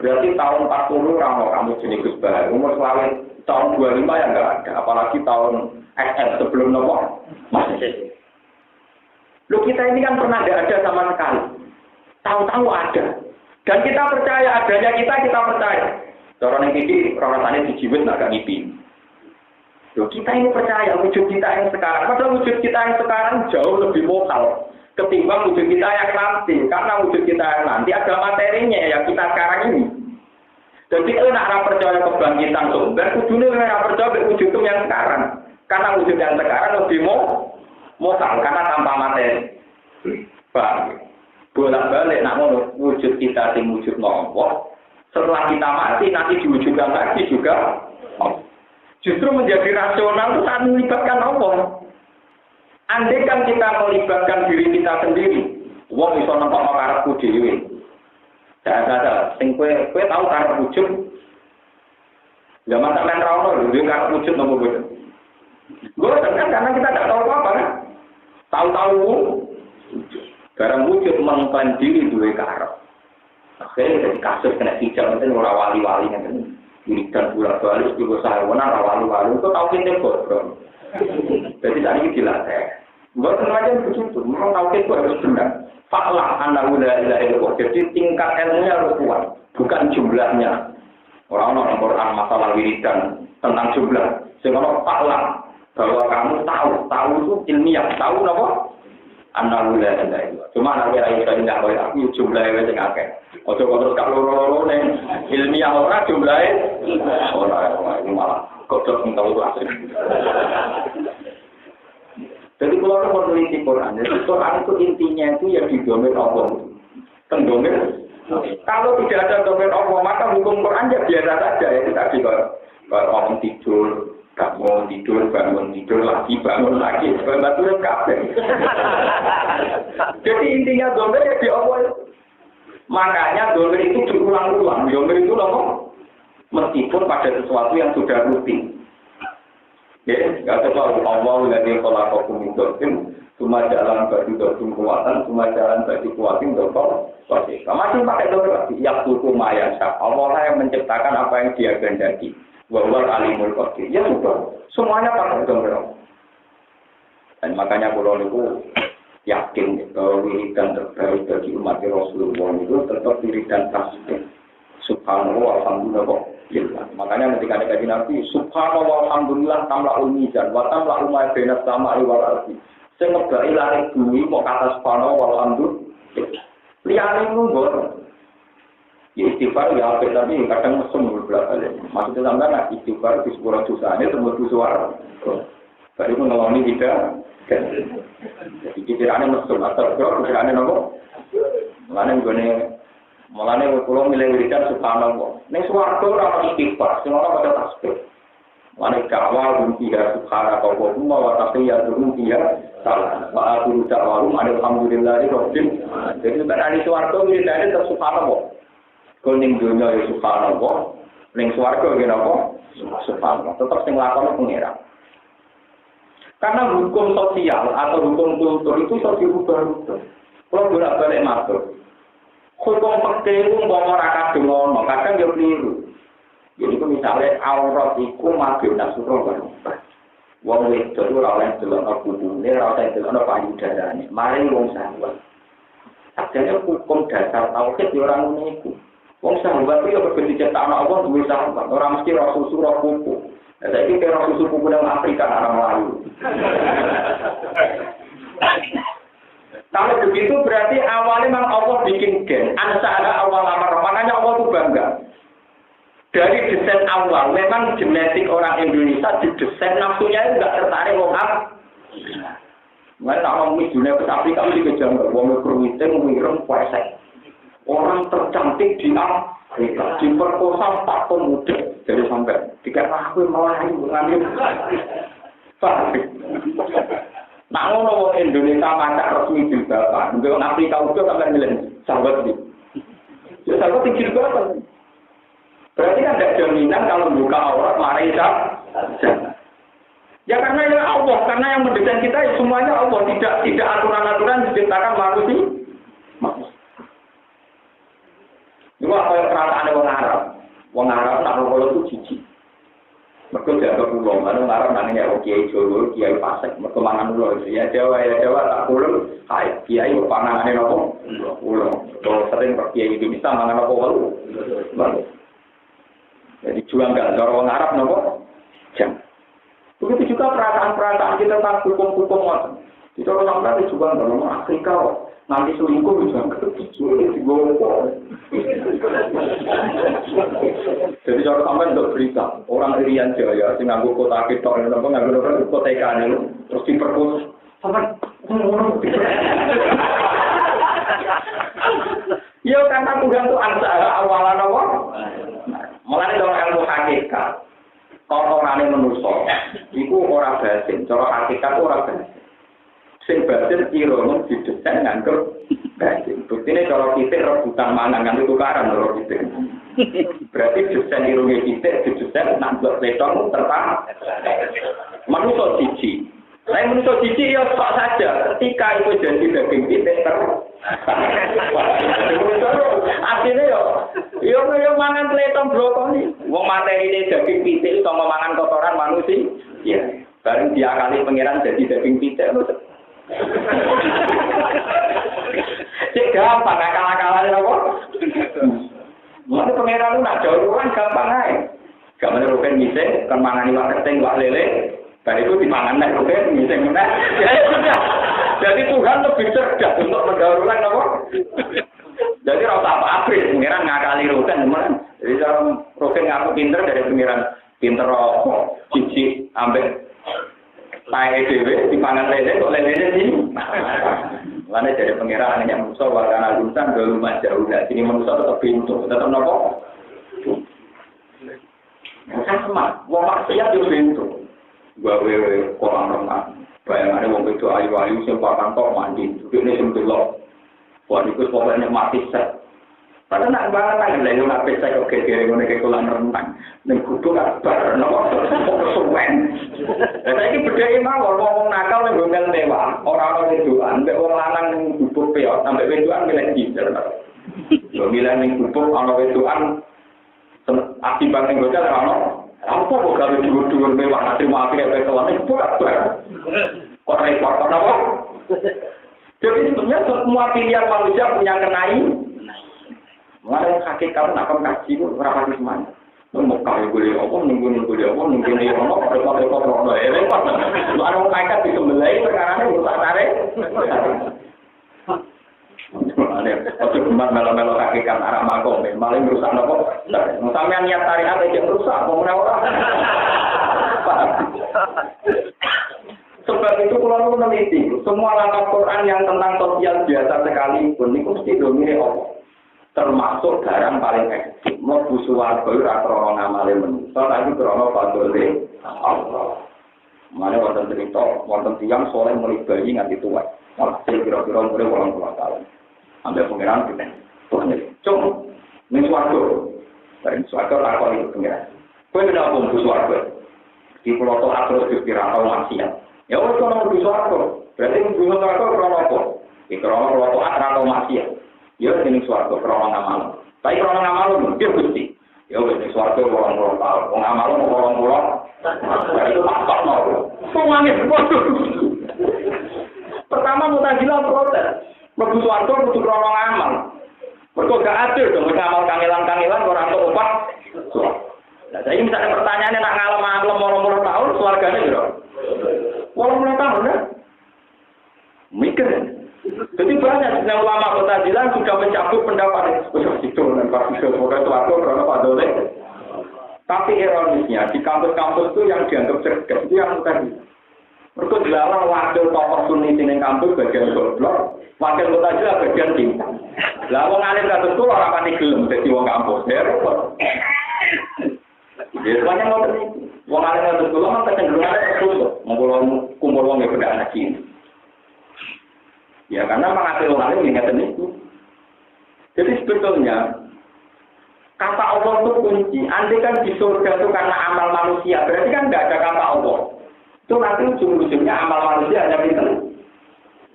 Berarti tahun 40 ramo kamu jenis Gus Bahar. Umur selawe tahun 25 ya enggak ada, apalagi tahun SM sebelum nopo. Masih. Loh kita ini kan pernah tidak ada sama sekali. Tahu-tahu ada. Dan kita percaya adanya kita percaya. Orang yang ini rasanya dijiwet agak ngipi. Loh kita ini percaya wujud kita yang sekarang. Padahal wujud kita yang sekarang jauh lebih lokal ketimbang wujud kita yang nanti. Karena wujud kita yang nanti ada materinya yang kita sekarang ini. Jadi kita nak percaya kebangkitan sumber, kudune ora percaya wujud yang sekarang. Karena wujud yang sekarang lebih lokal karena tanpa materi. Bang. Bolak-balik nak ngono wujud kita sing wujud Allah. Setelah kita mati nanti diwujudkan lagi juga. Justru menjadi rasional itu saat melibatkan Allah. Andai kan kita melibatkan diri kita sendiri, wong iso nampak karepku dhewe. Ada sing kowe tahu karep wujud. Ya masa men ra ono lho karep wujud nopo boten. Kan karena kita tidak tahu apa kan. Tahu-tahu barang wujud mengklaim diri duwe karep. Akhirnya jadi kasus kena hijab itu ora wali-wali ngene. Ini dan bolak-balik juga sarwana ora wali-wali itu tahu kene bodoh. Jadi tadi ini dilatih. Bukan macam begitu, memang tahu itu harus benar. Faklah anda udah ilmu. Jadi tingkat ilmunya harus kuat, bukan jumlahnya. Orang-orang Quran masalah wiridan tentang jumlah. Sehingga faklah bahwa kamu tahu itu ilmiah, tahu apa? Anak mulai ada itu. Cuma nanti ayo kita tidak boleh aku jumlahnya macam apa? Ojo terus kalau loro nih ilmiah orang jumlahnya orang ini malah kodok tahu itu asli. Jadi kalau orang meneliti Quran, jadi Quran itu intinya itu yang didomir Allah. Pendomir. Kalau tidak ada domir Allah, maka hukum Quran ya biasa saja ya tadi kalau orang tidur. Bangun tidur lagi, bangun lagi, bangun kabeh. Jadi intinya domir ya di Allah. Makanya domir itu berulang-ulang. Domir itu loh, meskipun pada sesuatu yang sudah rutin. Ya, nggak tahu Allah lagi kalau aku minta cuma jalan bagi dosen kuatan, cuma jalan bagi kuatin dokter. Masih pakai domir lagi. Ya hukum ayat Allah yang menciptakan apa yang dia kehendaki. Wawal alimul qadir. Ya sudah, semuanya pakai domir. Dan makanya kalau itu yakin bahwa wiridan terbaik bagi umat Rasulullah itu tetap wiridan tasbih. Subhanallah alhamdulillah. Makanya ketika ada kaji Nabi, Subhanallah alhamdulillah tamla'ul mizan wa tamla'u ma baina samai wal ardi. Sing ngebai langit bumi kok kata Subhanallah alhamdulillah. Liyane nggon. Ya istighfar ya apa tapi kadang mesum beberapa kali. Maksudnya sampean istighfar di sepuluh dosane tembus suara. Baru ngeloni kita. Jadi pikirannya mesum atau pikirannya nopo? Mulane kula milih wiridan subhanallah. Ning swarga ora ono istighfar, sing ora pada tasbih. Mulane kawal rupiah subhanallah wa tahiyatu rupiah salah. Wa aku ta'awum alhamdulillahi rabbil alamin. Jadi berani swarga wiridane tetep subhanallah. Kuning dunya ya subhanallah, ning swarga ya napa? Subhanallah. Tetep sing lakone pengira. Karena hukum sosial atau hukum kultur itu iso dirubah-rubah. Kalau bolak-balik matur. Hukum fikih itu umpama ora kadung ono, kadang ya keliru. Jadi misalnya aurat iku mabuk nasuro kan. Wong wedok ora oleh delok kubune, ora oleh delok payudarane. Mari wong sahabat. Sakjane hukum dasar tauhid ya ora ngono iku. Wong sahabat itu ya berbeda ciptaan Allah duwe sahabat, ora mesti ora susu ora kuku. Lah saiki kira susu kuku nang Afrika orang Melayu. Kalau begitu berarti awalnya memang Allah bikin gen. Ansara awal amar. Makanya Allah itu bangga. Dari desain awal, memang genetik orang Indonesia didesain nafsunya itu nggak tertarik wong Arab. Mereka orang dunia ke Afrika mesti kejar wong berwiting, mengirim puasa. Orang tercantik di Afrika diperkosa 4 pemuda dari sampai tiga aku Melayu ngambil. Nah, ngono Indonesia macak resmi jilbaban. Untuk Afrika udah sampai milih sahabat ini. Ya sahabat tinggi jilbaban. Berarti kan ada jaminan kalau buka aurat mari saja. Ya karena ya Allah, karena yang mendesain kita ya semuanya Allah, tidak aturan-aturan diciptakan manusia. Ini apa yang perasaan orang Arab? Orang Arab nak kalau itu jijik. Mereka jaga pulau, mana ngarang nanya Kiai Jawa, Kiai Pasek, mereka mangan pulau. Ya Jawa tak pulau, Kiai pangan ada nopo pulau. Kalau sering Kiai Indonesia mangan nopo pulau. Jadi jual nggak ada orang Arab nopo jam. Begitu juga perasaan kita tentang hukum-hukum macam. Kita orang Arab juga dalam Afrika, nanti selingkuh juga kecuali digolong. Jadi kalau sampai untuk berita, orang Irian Jaya, si nganggu kota kita, nganggu kota ikan itu, terus diperkosa. Sampai, ya karena Tuhan itu ansara awalan awal. Mulai dari ilmu hakikat, kalau orang ini menusuk, itu orang batin, cara hakikat itu orang batin. Sing batin irono didesain nganggo batin. Buktinya kalau kita rebutan mangan kan itu tukaran kalau kita. Berarti desain irono kita didesain nanggo letong terpang. Manusia cici. Saya manusia cici ya sok saja. Ketika itu jadi daging titik Akhirnya yo mangan letong brokoli. Wong materi ini daging pitik sama mangan kotoran manusia. Ya, baru diakali pangeran jadi daging pitik. Cek gampang akal-akalan apa? Mana pangeran lu nak jauh kan gampang aja. Gak menerukan miseng, kan mangani wak keteng, wak lele. Dan itu dimangan nek rugen miseng mana? Ya sudah. Jadi Tuhan lebih cerdas untuk mendarulan apa? Jadi rasa apa-apa, pengiran ngakali roken, teman. Jadi kalau roken ngaku pinter dari pengiran pinter rokok, cici, ambek, pakai dewe, dipangan lele, kok lele sini. Lainnya dari pengiran yang musuh, warna alusan, dulu jauh. Nah, sini manusia tetap pintu, tetap nopo. Sama, wong maksiat itu pintu. Gawe kolam renang. Bayangannya wong itu ayu-ayu, sempat kantor mandi. Ini sempat wah, itu pokoknya mati set. Padahal nak banget lagi, lalu nak pesek oke kira-kira ke kolam renang. Dan kudu kabar, nomor kesuwen. Saya ini beda emang, ngomong nakal yang gomel mewah. Orang-orang wedoan, sampai orang lanang yang bubuk peot, sampai wedoan milih gizel. Milih yang bubuk, orang wedoan, akibat yang gojal, apa kok kalau dua-dua mewah, nanti mau akhirnya ke kolam, itu kabar. Kok repot, kenapa? Jadi sebenarnya semua pilihan manusia punya kenai. Mulai hakikat nak kaji itu berapa di mana? Mau kau boleh apa? Nunggu dia apa? Repot-repot rono. Repot. Lu ada hakikat di sebelah perkara ini rusak tarik. Waktu kemarin melo-melo hakikat arah makom, malah merusak nopo. Sampai niat tarikat aja merusak. Mau orang. Sebab itu kalau meneliti, semua langkah Quran yang tentang sosial biasa sekalipun itu mesti domine Allah. Termasuk barang paling ekstrim. Mlebu swarga ora krana ngamale manusa, tapi krana fadhole Allah. Mane wonten cerita, wonten tiyang soleh mulai bayi nganti tuwa. Hasil kira-kira umure 80 tahun. Ambil pengiran kita. Tuhan cung ning swarga. Bareng swarga lakoni pengiran. Kowe nek mlebu swarga. Di pulau to atur dikira tau maksiat. Ya wis kono mlebu swarga. Berarti mlebu swarga krana apa? Iki krana pulau to atau maksiat. Ya ini suatu kerana ngamal. Tapi kerana ngamal dia gusti. Ya ini suatu orang tahu. Ngamal orang pulang. Itu apa mau? Pengangin. Pertama Mu'tazilah protes. Merdu suatu untuk kerana ngamal. Mereka gak adil dong. Ngamal kangelan orang tua upah. Nah, jadi misalnya pertanyaannya nak ngalam orang tahun keluarganya berapa? 80 tahun kan? Mikir. Jadi banyak ulama Mu'tazilah sudah mencabut pendapat itu dan pasti sebagai suatu karena fadhole. Tapi ironisnya di kampus-kampus itu yang dianggap cerdas itu yang Mu'tazilah. Mereka dilarang wakil tokoh sunni di kampus bagian goblok, wakil Mu'tazilah bagian cinta. Lah wong alim kados kula ora pati gelem dadi wong kampus. Jadi banyak ngoten iki. Wong alim kados kula mah kecenderungan tertutup, kumpul wong beda anak cinta. Ya karena mengatur orang lain ingat itu. Jadi sebetulnya kata Allah itu kunci. Andai kan di surga itu karena amal manusia, berarti kan tidak ada kata Allah. Itu nanti ujung-ujungnya amal manusia hanya itu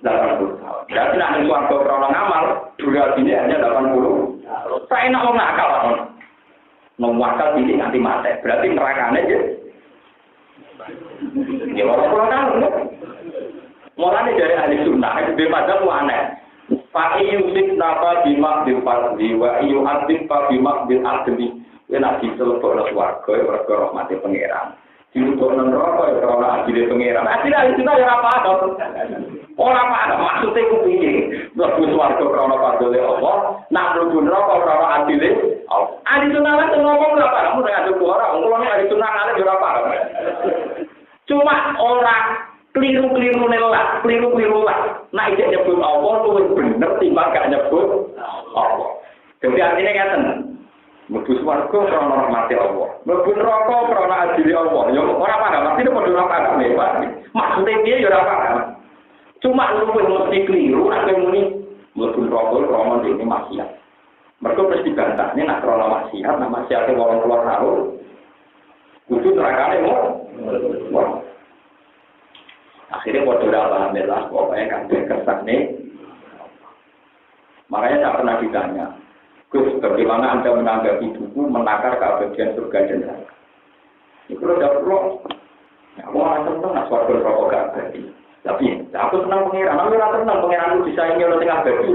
80 tahun. Berarti nanti suatu orang amal durasinya hanya 80. Saya enak mau ngakal, ngakal ini nanti mati. Berarti nerakanya aja. Ya orang tahu. Mulanya dari ahli sunnah, itu pada itu aneh. Fa'i yusik napa bimak bil fardhi, wa iyu adib pa bimak bil adli. Ini nabi selebok warga, warga rahmati pengeran. Dilebok neraka, ya karena adilnya pengeran. Adilnya ahli sunnah ya apa-apa. Orang apa maksudnya itu begini. Lebus warga karena fardhi Allah, nak lebus neraka karena adilnya Allah. Ahli sunnah itu ngomong berapa? Kamu dengan ada orang, ngomong ahli sunnah ada berapa? Cuma orang keliru-keliru lah. Nah, ijek nyebut Allah itu bener timbang gak nyebut Allah. Jadi artinya ngeten. Mlebu swarga karena rahmati Allah. Mlebu neraka karena adili Allah. Ya ora paham, mesti padha ora paham ya, Pak. Maksudnya piye ya ora paham. Cuma luwih mesti keliru nek muni mlebu neraka karena ini maksiat. Mergo mesti bantahne nek karena maksiat, nek maksiate wong keluar tahun. Kudu nerakane mau. Akhirnya bodoh alhamdulillah, pokoknya kan kesan nih. Makanya tak pernah ditanya, Gus, bagaimana Anda menanggapi buku menakar keabadian surga dan neraka? Itu udah perlu. Aku malah seneng nak suara rokok gak abadi. Tapi aku senang pengiran, aku rasa senang pengiran itu disaingi oleh tengah abadi.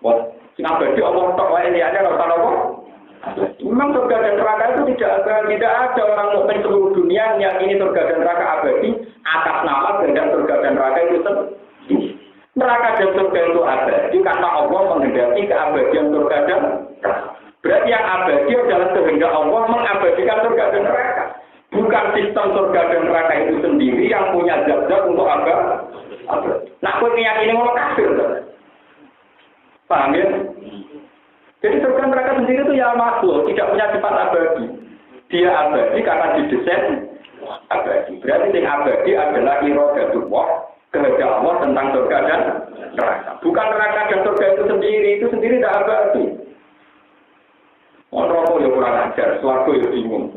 Wah, sing abadi Allah tok wae liyane ora ono. Memang surga dan neraka itu tidak ada orang mukmin seluruh dunia yang ini surga dan neraka abadi atas nama kehendak surga dan neraka itu sendiri. Neraka dan surga itu abadi karena Allah menghendaki keabadian surga dan neraka. Berarti yang abadi adalah kehendak Allah mengabadikan surga dan neraka. Bukan sistem surga dan neraka itu sendiri yang punya zat-zat untuk abadi. Nah, kowe meyakini ngono kafir. Paham ya? Jadi surga neraka sendiri itu ya makhluk, tidak punya sifat abadi. Dia abadi karena didesain abadi. Berarti yang abadi adalah iradatullah, kehendak Allah tentang surga dan neraka. Bukan neraka dan surga itu sendiri tidak abadi. Orang ya kurang ajar, swarga ya bingung.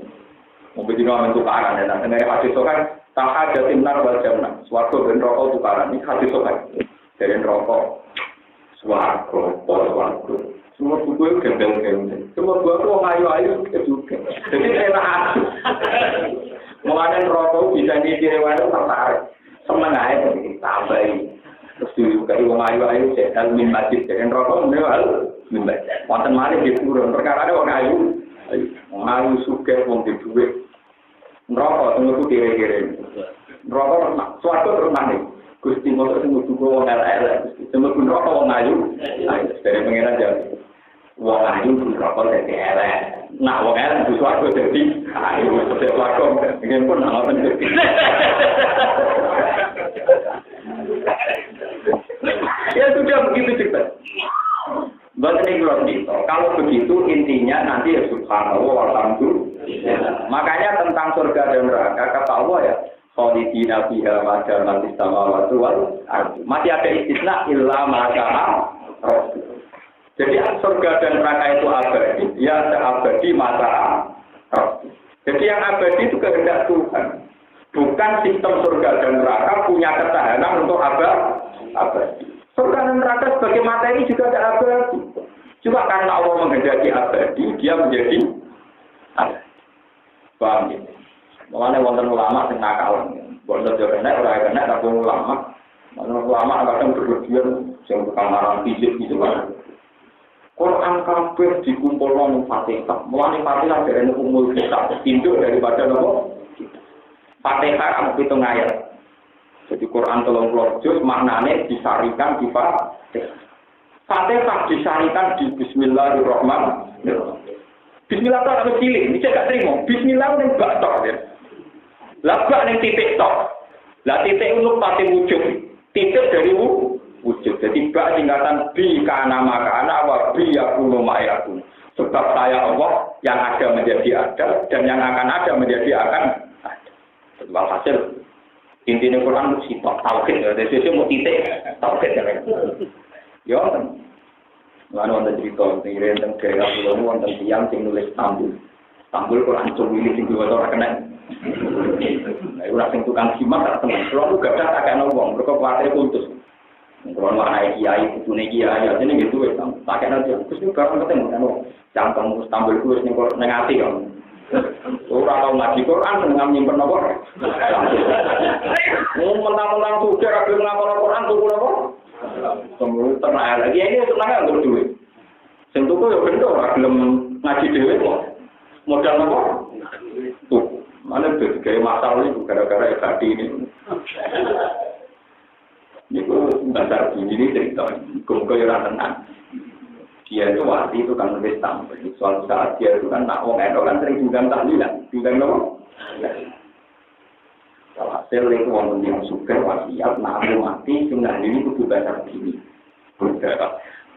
Mungkin dino tukaran ya, nah dari hadis sokan tak ada timnar wal jannah. Swarga dan neraka tukaran, ini hadis sokan. Dari neraka swarga. Semua buku itu gembel-gembel. Semua buku itu ayu-ayu juga. Jadi enak. Mengenai rokok bisa direwani tertarik. Senang aja tambahin. Terus Dulu kayak wong ayu cek min masjid cek rokok mewah min. Wonten malih di turun perkara ada wong ayu. Wong ayu sugih wong di dhuwit. Neraka tunggu kiri-kiri. Neraka suatu terus mandi. Gusti motor sing mlebu wong elek. Semua neraka wong ayu. Ayo dari pengiran jauh. Wong ayu neraka dadi elek. Nah wong elek suatu dadi ayu dadi lakon. Nggih pun ngoten. Ya sudah begitu cerita. Kalau begitu intinya nanti ya subhanallah walhamdulillah. Makanya tentang surga dan neraka kata Allah ya khalidina fiha ma damat as-samawati wal ardh. Masih ada istisna illa ma syaa. Jadi surga dan neraka itu abadi, ya seabadi masa. Jadi yang abadi itu kehendak Tuhan. Bukan sistem surga dan neraka punya ketahanan untuk abadi. Surga dan neraka sebagai materi juga tidak abadi. Cuma karena Allah menghendaki abadi, dia menjadi abadi. Paham ya? Makanya wonten ulama sing nakal. Wonten yo kena ora kena tapi ulama. Ulama kadang berlebihan sing kamaran fisik gitu kan. Quran kabeh dikumpulno ning Fatihah. Mulane Fatihah derene umul kitab, induk daripada nopo? Fatihah 7 ayat. Jadi Quran 30 juz maknanya disarikan di Fatihah disarikan di Bismillahirrahmanirrahim. Bismillah itu harus cilik, ini saya gak terima. Bismillah itu gak tok ya. Lah gak ini titik tok. Lah titik untuk pati wujud. Titik dari wujud. Jadi bak tingkatan bi kana makana wa bi yakunu ma'yakun. Sebab saya Allah yang ada menjadi ada dan yang akan ada menjadi akan ada. Jadi hasil intinya Quran itu sitok tauhid. Dari sisi mau titik tauhid ya. Ya kan. Lalu wonten cerita ngirim teng daerah pulau wonten tiyang sing nulis Istanbul Quran cumili sing diwaca ora kena. Nah, ora sing tukang simak ora temen. Kulo gak ada akeh wong, mergo kuwatir putus. Kulo ana kiai, putune kiai, ajene gitu wis tak kena aja. Terus bareng ketemu kan cangkem Istanbul kuwi ning ati kan. Ora tau ngaji Quran seneng nyimpen apa? Mentang-mentang sudah ra gelem ngapal Quran tuku apa? Semua tenang lagi ini tenang untuk duit. Sing tuku ya bendo ora gelem ngaji dhewe kok. Modal apa? Tuh, mana berbagai masalah itu gara-gara tadi ini. Itu dasar ini cerita. Kumpul orang tenang. Dia itu waktu itu kan nulis tampil. Suatu saat dia itu kan nak orang kan sering juga tahlilan. Juga apa? Kalau hasil itu orang yang suka wasiat, nabi mati, sunnah ini kudu bahasa begini.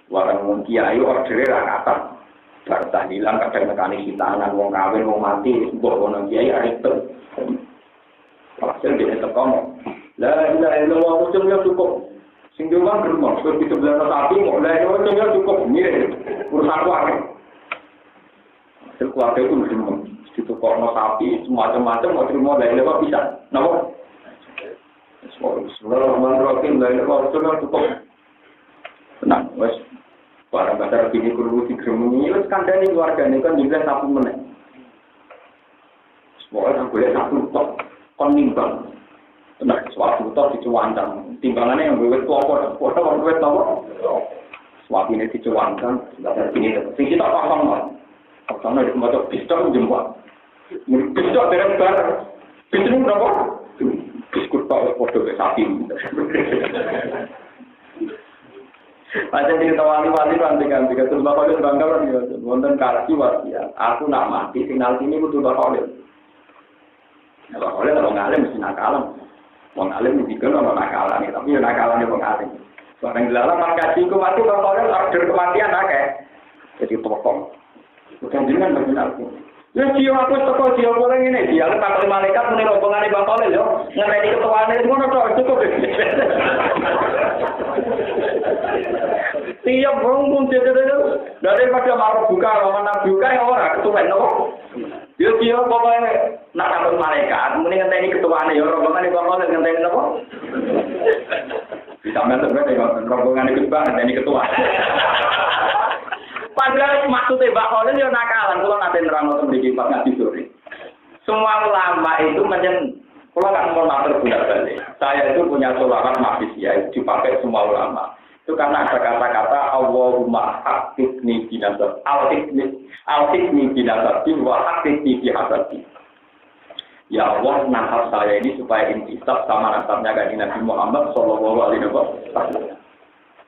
Warang kiai ordernya rakatan. Baru tahlilan kadang mekanik hitanan, wong kawin, wong mati, sebuah orang kiai arifin. Kalau hasil dia tekong. Lah, ilmu muslimnya cukup. Sing cuma geremong, seperti sebelah sapi, lah ilmu muslimnya cukup. Mirip, urusan keluarga. Hasil keluarga itu geremong. Itu kok sapi macam-macam mau terima dari lepas bisa, nama? Bismillahirrahmanirrahim. Dari lepas sudah cukup. Tenang, wes. Barang dasar bini kurus di geremuni, wes kandani keluarga ini kan juga satu menit. Semoga boleh satu tok, kon nimbang. Tenang, suatu tok dicuandang. Timbangannya yang gue tua orang gue tahu. Suatu ini dicuandang, dasar bini. Sing kita pasang Karena di tempat pistol jemput. Pistol dereng bar. Pistol berapa? Biskut pak foto ke sapi. Ada cerita wali-wali kan tiga terus bapak dia bangga kan dia. Wonten kaki wasiat. Aku nak mati tinggal sini kudu bapak dia. Bapak dia kalau ngalim mesti nakalan. Wong alim dikira ono nakalan tapi ya nakalane wong alim. Soalnya dilarang mangkaji ku mati bapak dia order kematian akeh. Jadi pokok. Bukan dengan benar. Ya jiwa aku teko jiwa orang ini dia letak malaikat muni rombongane Bang Kolil yo ngerti ketuane ngono tok cukup. Tiap wong pun daripada marah buka lawan nabi buka ora ketuan nopo. Yo jiwa pokoke nak takut malaikat muni ngenteni ketuane yo rombongane Bang Kolil ngenteni nopo. Bisa men rombongane ketuane ngenteni ketua. Padahal maksudnya Mbak Khalil ya nakalan, kalau nanti nerang untuk di Pak Ngaji sore. Semua ulama itu kalau kan mau matur bulat balik. Saya itu punya sholawat mahfiziyah, dipakai semua ulama. Itu karena ada kata-kata Allahumma haqqiqni binasab, al-hikmi binasab, wa haqqiqni bihasabi. Ya Allah, nasab saya ini supaya intisab sama nasabnya kanjeng Nabi Muhammad sallallahu alaihi wasallam.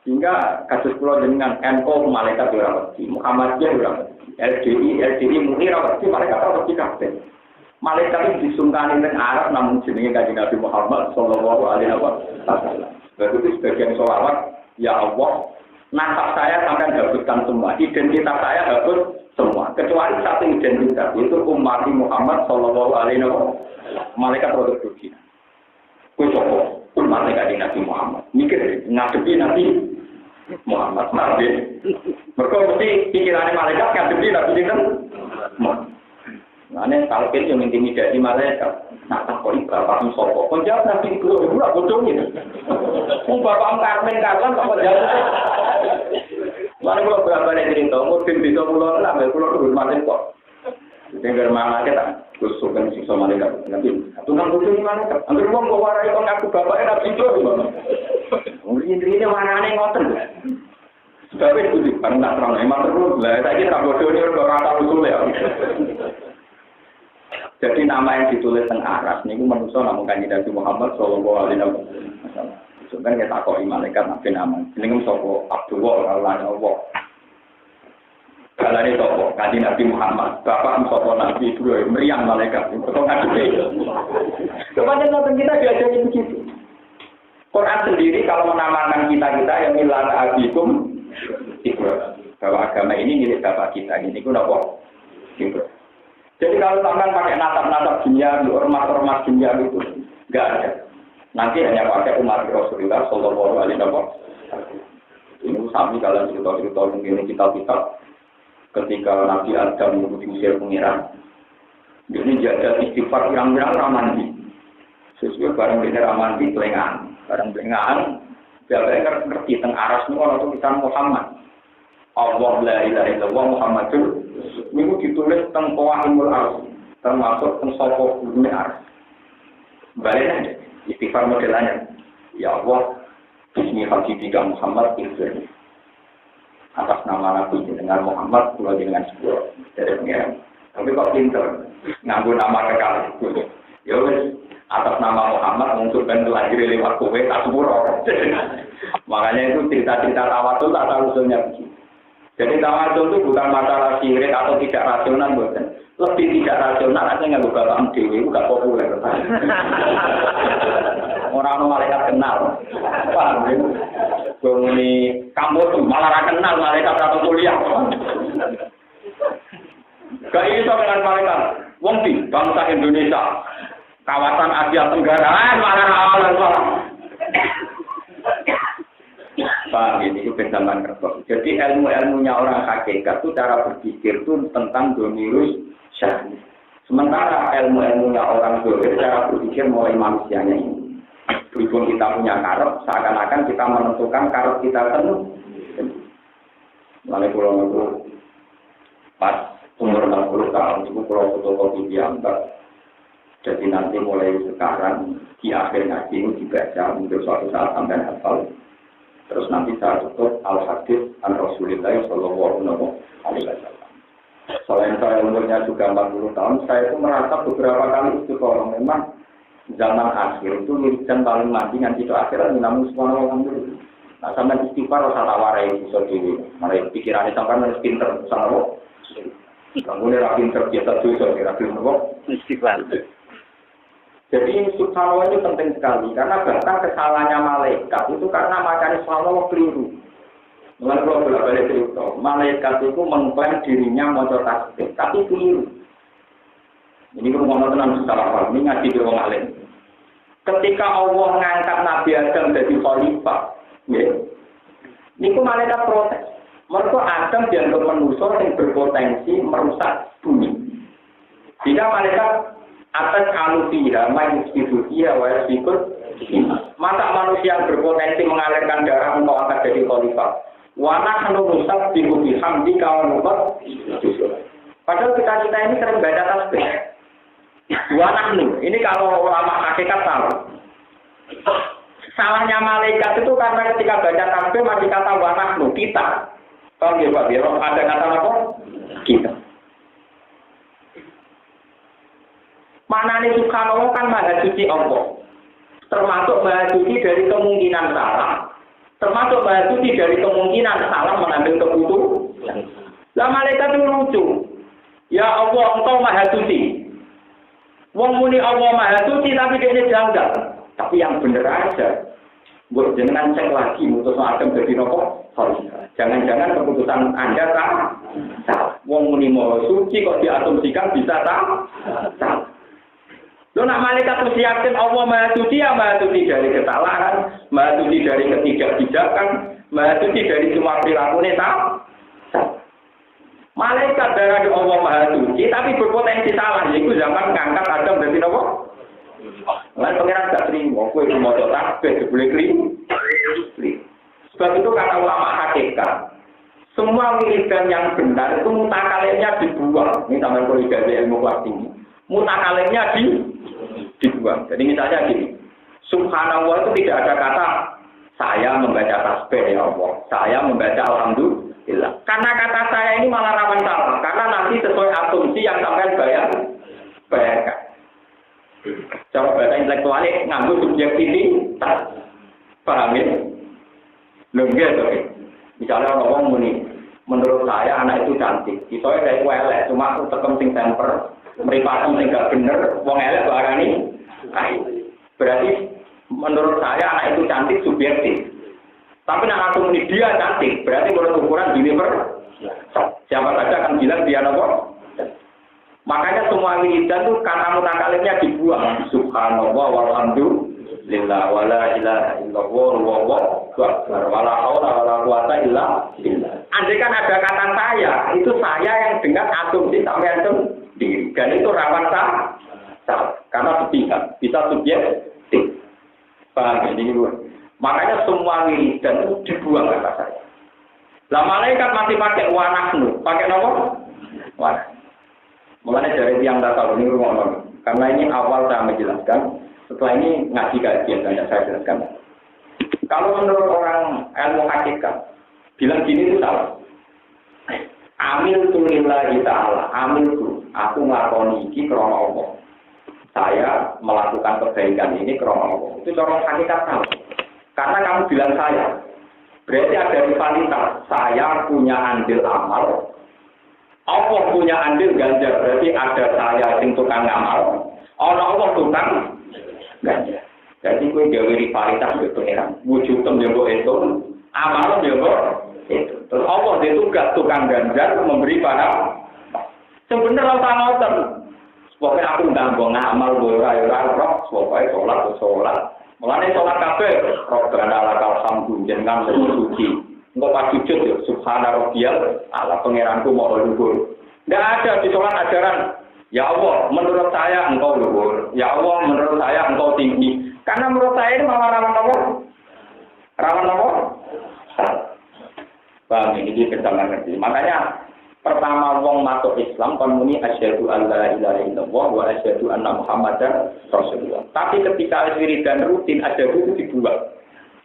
Sehingga kasus kula dengan NU malaikat ora wedi, Muhammadiyah ora wedi, LDI muni ora wedi, malaikat ora wedi kabeh. Malaikat itu disungkani ning Arab namun jenenge kanjeng Nabi Muhammad sallallahu alaihi wasallam. Berarti sebagian sholawat, ya Allah, nasab saya sampai hapuskan semua, identitas saya hapus semua, kecuali satu identitas, yaitu umat Muhammad sallallahu alaihi wasallam. Malaikat produksi. Kuwi sapa? Umat Nabi Muhammad. Mikir ngadepi Nabi Muhammad Nabi. Mereka mesti pikirannya malaikat ngadepi Nabi Muhammad. Nah, talqin yang intimidasi malaikat. Nah, takoi bapak sapa? Kon jawab Nabi kulo ora bodoh ini. Wong bapak Karmen kok jawab. Mari kula berabane cerita, mungkin bisa kula lah, kula hormatin kok. Dengar malaikat tak kusukan siksa malaikat. Nabi, tukang bodoh iki malaikat. Angger wong kok warai kok ngaku bapake Nabi kulo. Wong intrine warane ngoten. Sebab itu kan tak terang emang terus lah saiki tak bodoh ini ora tak usul ya. Jadi nama yang ditulis teng aras niku manusa namung Kanjeng Nabi Muhammad sallallahu alaihi wasallam. Sebenarnya kita kok malaikat nabi nama. Jenenge sapa? Abdullah Allah. Kalane sapa? Kanjeng Nabi Muhammad. Bapak sapa Nabi Ibrahim meriang malaikat. Kok ngadepi. Kemudian nanti kita diajari begitu. Quran sendiri kalau menamakan kita yang milan abikum Ibrahim. Bahwa agama ini milik bapak kita. Ini ku napa? Ibrahim. Jadi kalau sampai pakai nasab-nasab dunia, ormas-ormas dunia itu enggak ada. Nanti hanya pakai umat Rasulullah sallallahu alaihi wasallam. Ini sami kalau cerita-cerita mungkin kitab-kitab ketika Nabi Adam diusir pengiran. Ini jaga istighfar yang ramandi. Sesuai barang bener ramandi pelengahan. Barang pelengahan biasanya ngerti teng aras niku ana tulisan Muhammad. Allah la ilaha illallah Muhammadur niku ditulis teng Qawaimul Ars termasuk teng sapa ulune ars. Balik istighfar modelnya. Ya Allah, bismi habibika Muhammad ilfir. Atas nama Nabi dengan Muhammad kula dengan sepuluh dari pengiran. Tapi kok pinter nganggo nama kekal. Ya wis atas nama Muhammad untuk ben lahir lewat kowe tak sepuro. Makanya itu cerita-cerita tawasul tak tahu usulnya begitu. Jadi tawasul itu bukan masalah syirik atau tidak rasional, bukan. Lebih tidak rasional aja nggak buka paham dewi, itu nggak populer. Orang malaikat kenal, paham ya? Ini kamu tuh malah kenal malaikat atau kuliah. Gak iso dengan malaikat. Wong di bangsa Indonesia, kawasan Asia Tenggara, malah. Pak, ini itu pendaman kertas. Jadi ilmu-ilmunya orang hakikat itu cara berpikir itu tentang domirus syahid. Sementara ilmu-ilmunya orang dolir cara berpikir mulai manusianya ini. Berhubung kita punya karot, seakan-akan kita menentukan karot kita penuh. Mulai pulau itu pas umur 60 tahun itu pulau fotokopi diantar. Jadi nanti mulai sekarang di akhir ngaji ini dibaca untuk suatu saat sampai hafal. Terus nanti saya tutup al-hadis an Rasulullah sallallahu alaihi wasallam. Selain saya umurnya juga 40 tahun, saya itu merasa beberapa kali istiqoroh. Memang zaman akhir itu wiridan paling mati nganti itu akhirat namun subhanallah alhamdulillah. Nah sampai istighfar rasa tawarai bisa diri. Mereka pikirannya sampai harus pinter subhanallah. Kamu ini rapi pinter biasa dosa kira-kira nopo istighfar. Jadi subhanallah itu penting sekali karena bahkan kesalahannya malaikat itu karena makanya subhanallah keliru. Mulai kalau bolak-balik cerita, malaikat itu mengklaim dirinya mau tasbih, tapi keliru. Ini kalau ngomong tenang salah ini ngaji di orang alim. Ketika Allah mengangkat Nabi Adam jadi khalifah, ya, ini malaikat protes. Mereka Adam dianggap manusia yang berpotensi merusak bumi. Jika malaikat atas alusia, majusidusia, wajikur, masa manusia berpotensi mengalirkan darah untuk angkat jadi khalifah. Wana hanurusak dibuki hamdi kawan lupa. Padahal kita ini sering baca tasbih. Wana ini kalau ulama hakikat tahu. Salahnya malaikat itu karena ketika baca tasbih masih kata wa nahnu kita. Paham ya Pak Biro? Ada kata apa? Kita. Maknanya subhanallah kan maha suci Allah. Termasuk maha suci dari kemungkinan salah. Termasuk maha suci dari kemungkinan salah mengambil keputusan. Lah malaikat itu lucu. Ya Allah, engkau maha suci. Wong muni Allah maha suci tapi dia janggal. Tapi yang bener aja. Buat jangan cek lagi mutus Adam jadi nopo. Jangan-jangan keputusan Anda salah. Wong muni maha suci kok diasumsikan bisa salah. Lo nak malaikat mesti yakin Allah maha suci ya maha suci dari kesalahan, maha suci dari ketidakbijakan, maha suci dari semua perilakunya salah. Malaikat dari Allah maha suci tapi berpotensi salah. Yaitu zaman ngangkat Adam dari apa? Lain pengiran gak terima. Kue mau tasbih boleh keliru. Sebab itu kata ulama hakikat. Semua wiridan yang benar itu mutakalimnya dibuang. Ini sampai kolega ilmu kelas tinggi. Mutakalimnya dibuang. Jadi misalnya gini, subhanallah itu tidak ada kata saya membaca tasbih ya Allah, saya membaca alhamdulillah. Karena kata saya ini malah rawan salah, karena nanti sesuai asumsi yang sampai bayangkan. Cara bahasa intelektualnya nganggo subjektivitas, paham ya? Lengge tuh. Misalnya orang muni, menurut saya anak itu cantik, itu kayak elek, cuma tekem sing temper. Meripatem sing gak bener, wong elek barani kae. Berarti menurut saya anak itu cantik subjektif. Tapi nak aku muni dia cantik, berarti menurut ukuran universal. Siapa saja akan bilang dia apa? Makanya semua wiridan itu kata mutakalimnya dibuang. Subhanallah walhamdulillah wala ilaha illallah wallahu akbar wala haula wala quwata illa billah. Andai kan ada kata saya, itu saya yang dengan asumsi sampai diri. Dan itu rawan salah. Karena sepihak, bisa subjektif. Paham ini dulu. Makanya semua wiridan itu dibuang kata saya. Lah malaikat masih pakai wanahnu. Pakai apa? Wanah. Mulanya dari yang tak tahu ini rumah. Karena ini awal saya menjelaskan. Setelah ini ngaji kajian banyak saya jelaskan. Kalau menurut orang ilmu hakikat, bilang gini itu salah. Amil tu lillahi ta'ala, amil tu, aku ngelakoni ini karena Allah. Saya melakukan kebaikan ini karena Allah. Itu cara hakikat salah. Karena kamu bilang saya, berarti ada rivalitas. Saya punya andil amal, Allah punya andil ganjar. Berarti ada saya yang tukang amal, Allah tukang ganjar. Jadi gue gawe rivalitas ke pengiran. Wujudem yang gue itu, amal yang gue itu. Terus Allah dia tugas tukang ganjar memberi pada. Sebenarnya orang ngoten. Pokoknya aku nggak mau ngamal ora roh. Pokoknya sholat. Mulane sholat kabeh. Robbana lakal hamdu jenengan suci. Engko pas sujud ya subhana rabbiyal ala pangeranku mau luhur. Enggak ada di sholat ajaran. Ya Allah, menurut saya engkau luhur. Ya Allah, menurut saya engkau tinggi. Karena menurut saya ini malah rawan apa? Rawan apa? Bang, ini kita ngerti. Makanya pertama wong masuk Islam kon muni asyhadu alla ilaha illallah wa asyhadu anna muhammadar rasulullah. Tapi ketika wiridan rutin asyhadu itu dibuang.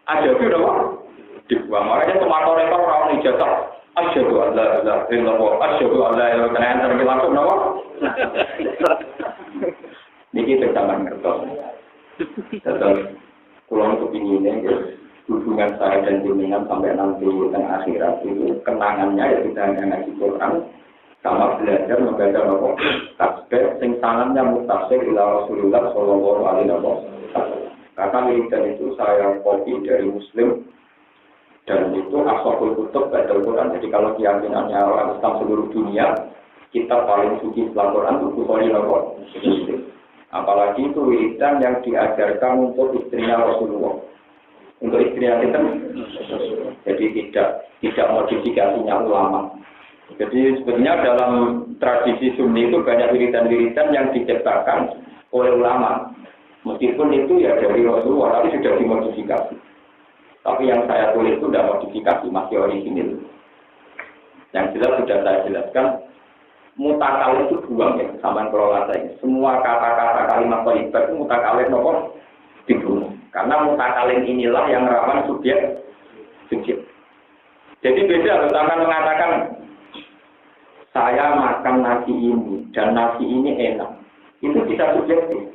Asyhadu apa? Dibuang. Makanya tomato rekor ora ono ijazah. Asyhadu alla ilaha illallah, asyhadu alla ilaha illallah terus langsung napa? Niki kita ngerti. Terus kula kepinginnya hubungan saya dan jenengan sampai nanti dan akhirat itu kenangannya ya tidak hanya ngaji Quran sama belajar membaca nopo tasbih sing tangannya mutafsir ila Rasulullah sallallahu alaihi wasallam. Karena wiridan itu saya kopi dari Muslim dan itu ashabul kutub baca Quran. Jadi kalau keyakinannya orang Islam seluruh dunia kita paling suci setelah Quran itu Bukhari nopo Muslim. Apalagi itu wiridan yang diajarkan untuk istrinya Rasulullah. Untuk istri yang kita, jadi tidak modifikasinya ulama. Jadi sebenarnya dalam tradisi Sunni itu banyak wiridan-wiridan yang diciptakan oleh ulama. Meskipun itu ya dari Rasulullah, tapi sudah dimodifikasi. Tapi yang saya tulis itu tidak modifikasi, masih orisinil. Yang jelas sudah saya jelaskan, mutakal itu buang ya, sama kelola saya. Semua kata-kata kalimat thayyibat itu mutakal itu dibunuh. Karena mutakallim inilah yang rawan subjek. Jadi beda, misalkan mengatakan saya makan nasi ini dan nasi ini enak, itu bisa subjektif.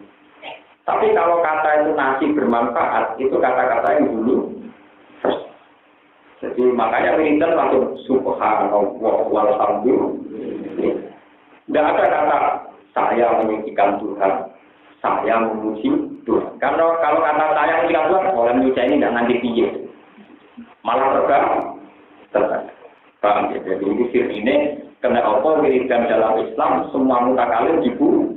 Tapi kalau kata itu nasi bermanfaat, itu kata-kata yang dulu. Jadi makanya wiridan langsung subhanallah walhamdulillah. Tidak ada kata saya meninggikan Tuhan, saya memuji Tuhan. Karena kalau kata saya meninggikan Tuhan, orang Indonesia ini tidak nganti piye. Malah terbang. Paham ya? Jadi ini sir ini kena apa wiridan dalam Islam semua mutakallim dibunuh.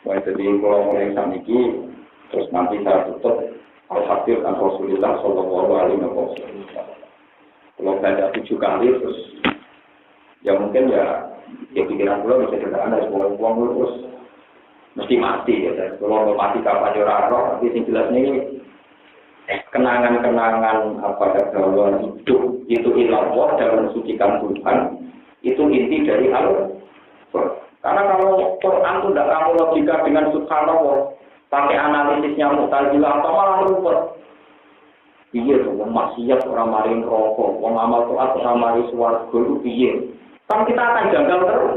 Wah jadi kalau mulai saat ini terus nanti saya tutup al-hadis an Rasulullah Shallallahu Alaihi Wasallam. Kalau baca 7 kali terus ya mungkin ya pikiran gue bisa dikatakan ada uang terus mesti mati ya. Kalau mati kapan joraro, tapi yang jelas ini kenangan-kenangan apa bahwa hidup itu ilmu dan mensucikan Tuhan itu inti dari Al-Quran. Karena kalau Quran itu tidak kamu logika dengan subhanallah, pakai analisisnya Mu'tazilah apa malah lupa. Iya tuh, maksiat orang marin rokok, orang amal taat orang marin swarga itu iya. Kan kita akan janggal terus.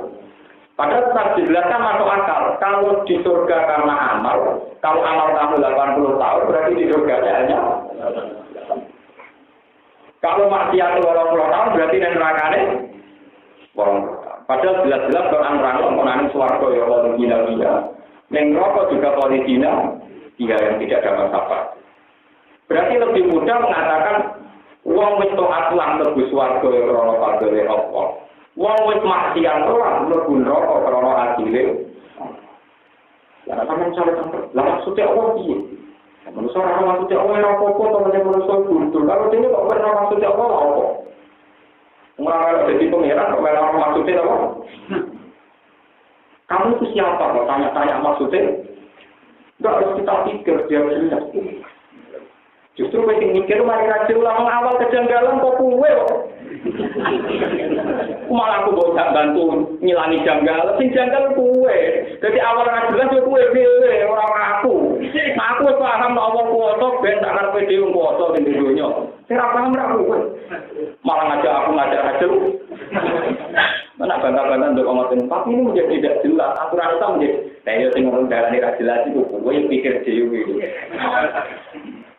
Padahal tetap dijelaskan masuk akal. Kalau di surga karena amal, kalau amal kamu 80 tahun berarti di surga hanya. Kalau maksiat 20 tahun berarti di neraka nih. Padahal jelas-jelas Quran neraka mengenai swarga ya Allah gila-gila. Neng rokok juga polidina, dia yang tidak dapat apa. Berarti lebih mudah mengatakan uang wis taat lan mlebu swarga ya ora padha apa. Wong wis maksiat ora mlebu neraka krana adile. Lah sampeyan cari tempat. Lah maksudnya Allah piye? Manusa ora maksudnya Allah ora apa-apa to menyang manusa buntu. Kalau dene kok ora maksudnya Allah apa? Ora ora dadi pengiran kok ora maksudnya apa? Kamu itu siapa? Kok tanya-tanya maksudnya? Enggak harus kita pikir dia jelas. Justru penting mikir mari ra jelas awal kejanggalan kok kuwe kok. Malah aku gak bantu ngilangi janggal, sing janggal kuwe. Jadi awal ra jelas yo kuwe dhewe, ora aku. Aku wis paham Allah kuwasa ben tak karepe dhewe kuwasa ning donya. Sing ra paham ra kuwe. Malah ngajak hasil. Mana bantah-bantah untuk ngoten. Tapi ini menjadi tidak jelas. Aturan itu menjadi. Nah, yo sing ngomong darane ra jelas iku kuwe pikir dhewe.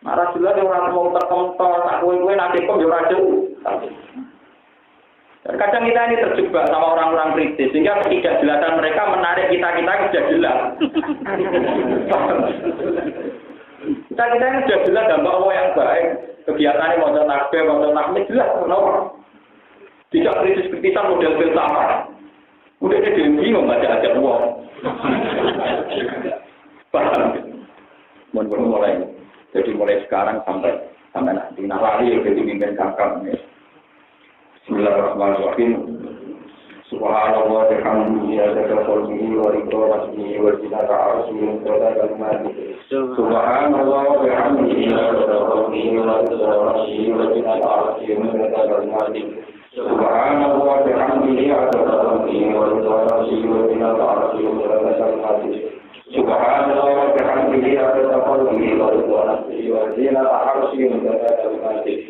Marah jelas orang mau terkontrol, tak kue nanti kok yo ra jelas. Kadang kita ini terjebak sama orang-orang kritis, sehingga ketidakjelasan mereka menarik kita sudah jelas. Kita ini sudah jelas dampak Allah yang baik. Kegiatannya mau takbir, mau tahmid jelas, kenapa? Tidak kritis-kritisan model filsafat. Udah dia bingung ngajak-ngajak uang. Paham? Mohon mulai. Jadi mulai sekarang sampai nanti lali jadi pimpin kakak ini. Bismillahirrahmanirrahim. Subhanallah wa bihamdihi adada khalqihi wa ridha nafsihi wa zinata arsyihi wa adada kalimatihi. Subhanallah wa bihamdihi adada khalqihi wa ridha nafsihi wa zinata arsyihi wa adada kalimatihi. Subhanallah wa bihamdihi adada khalqihi wa ridha nafsihi wa zinata arsyihi wa adada kalimatihi. Subhanallah wa bihamdihi adada khalqihi wa ridha nafsihi wa zinata arsyihi wa adada kalimatihi.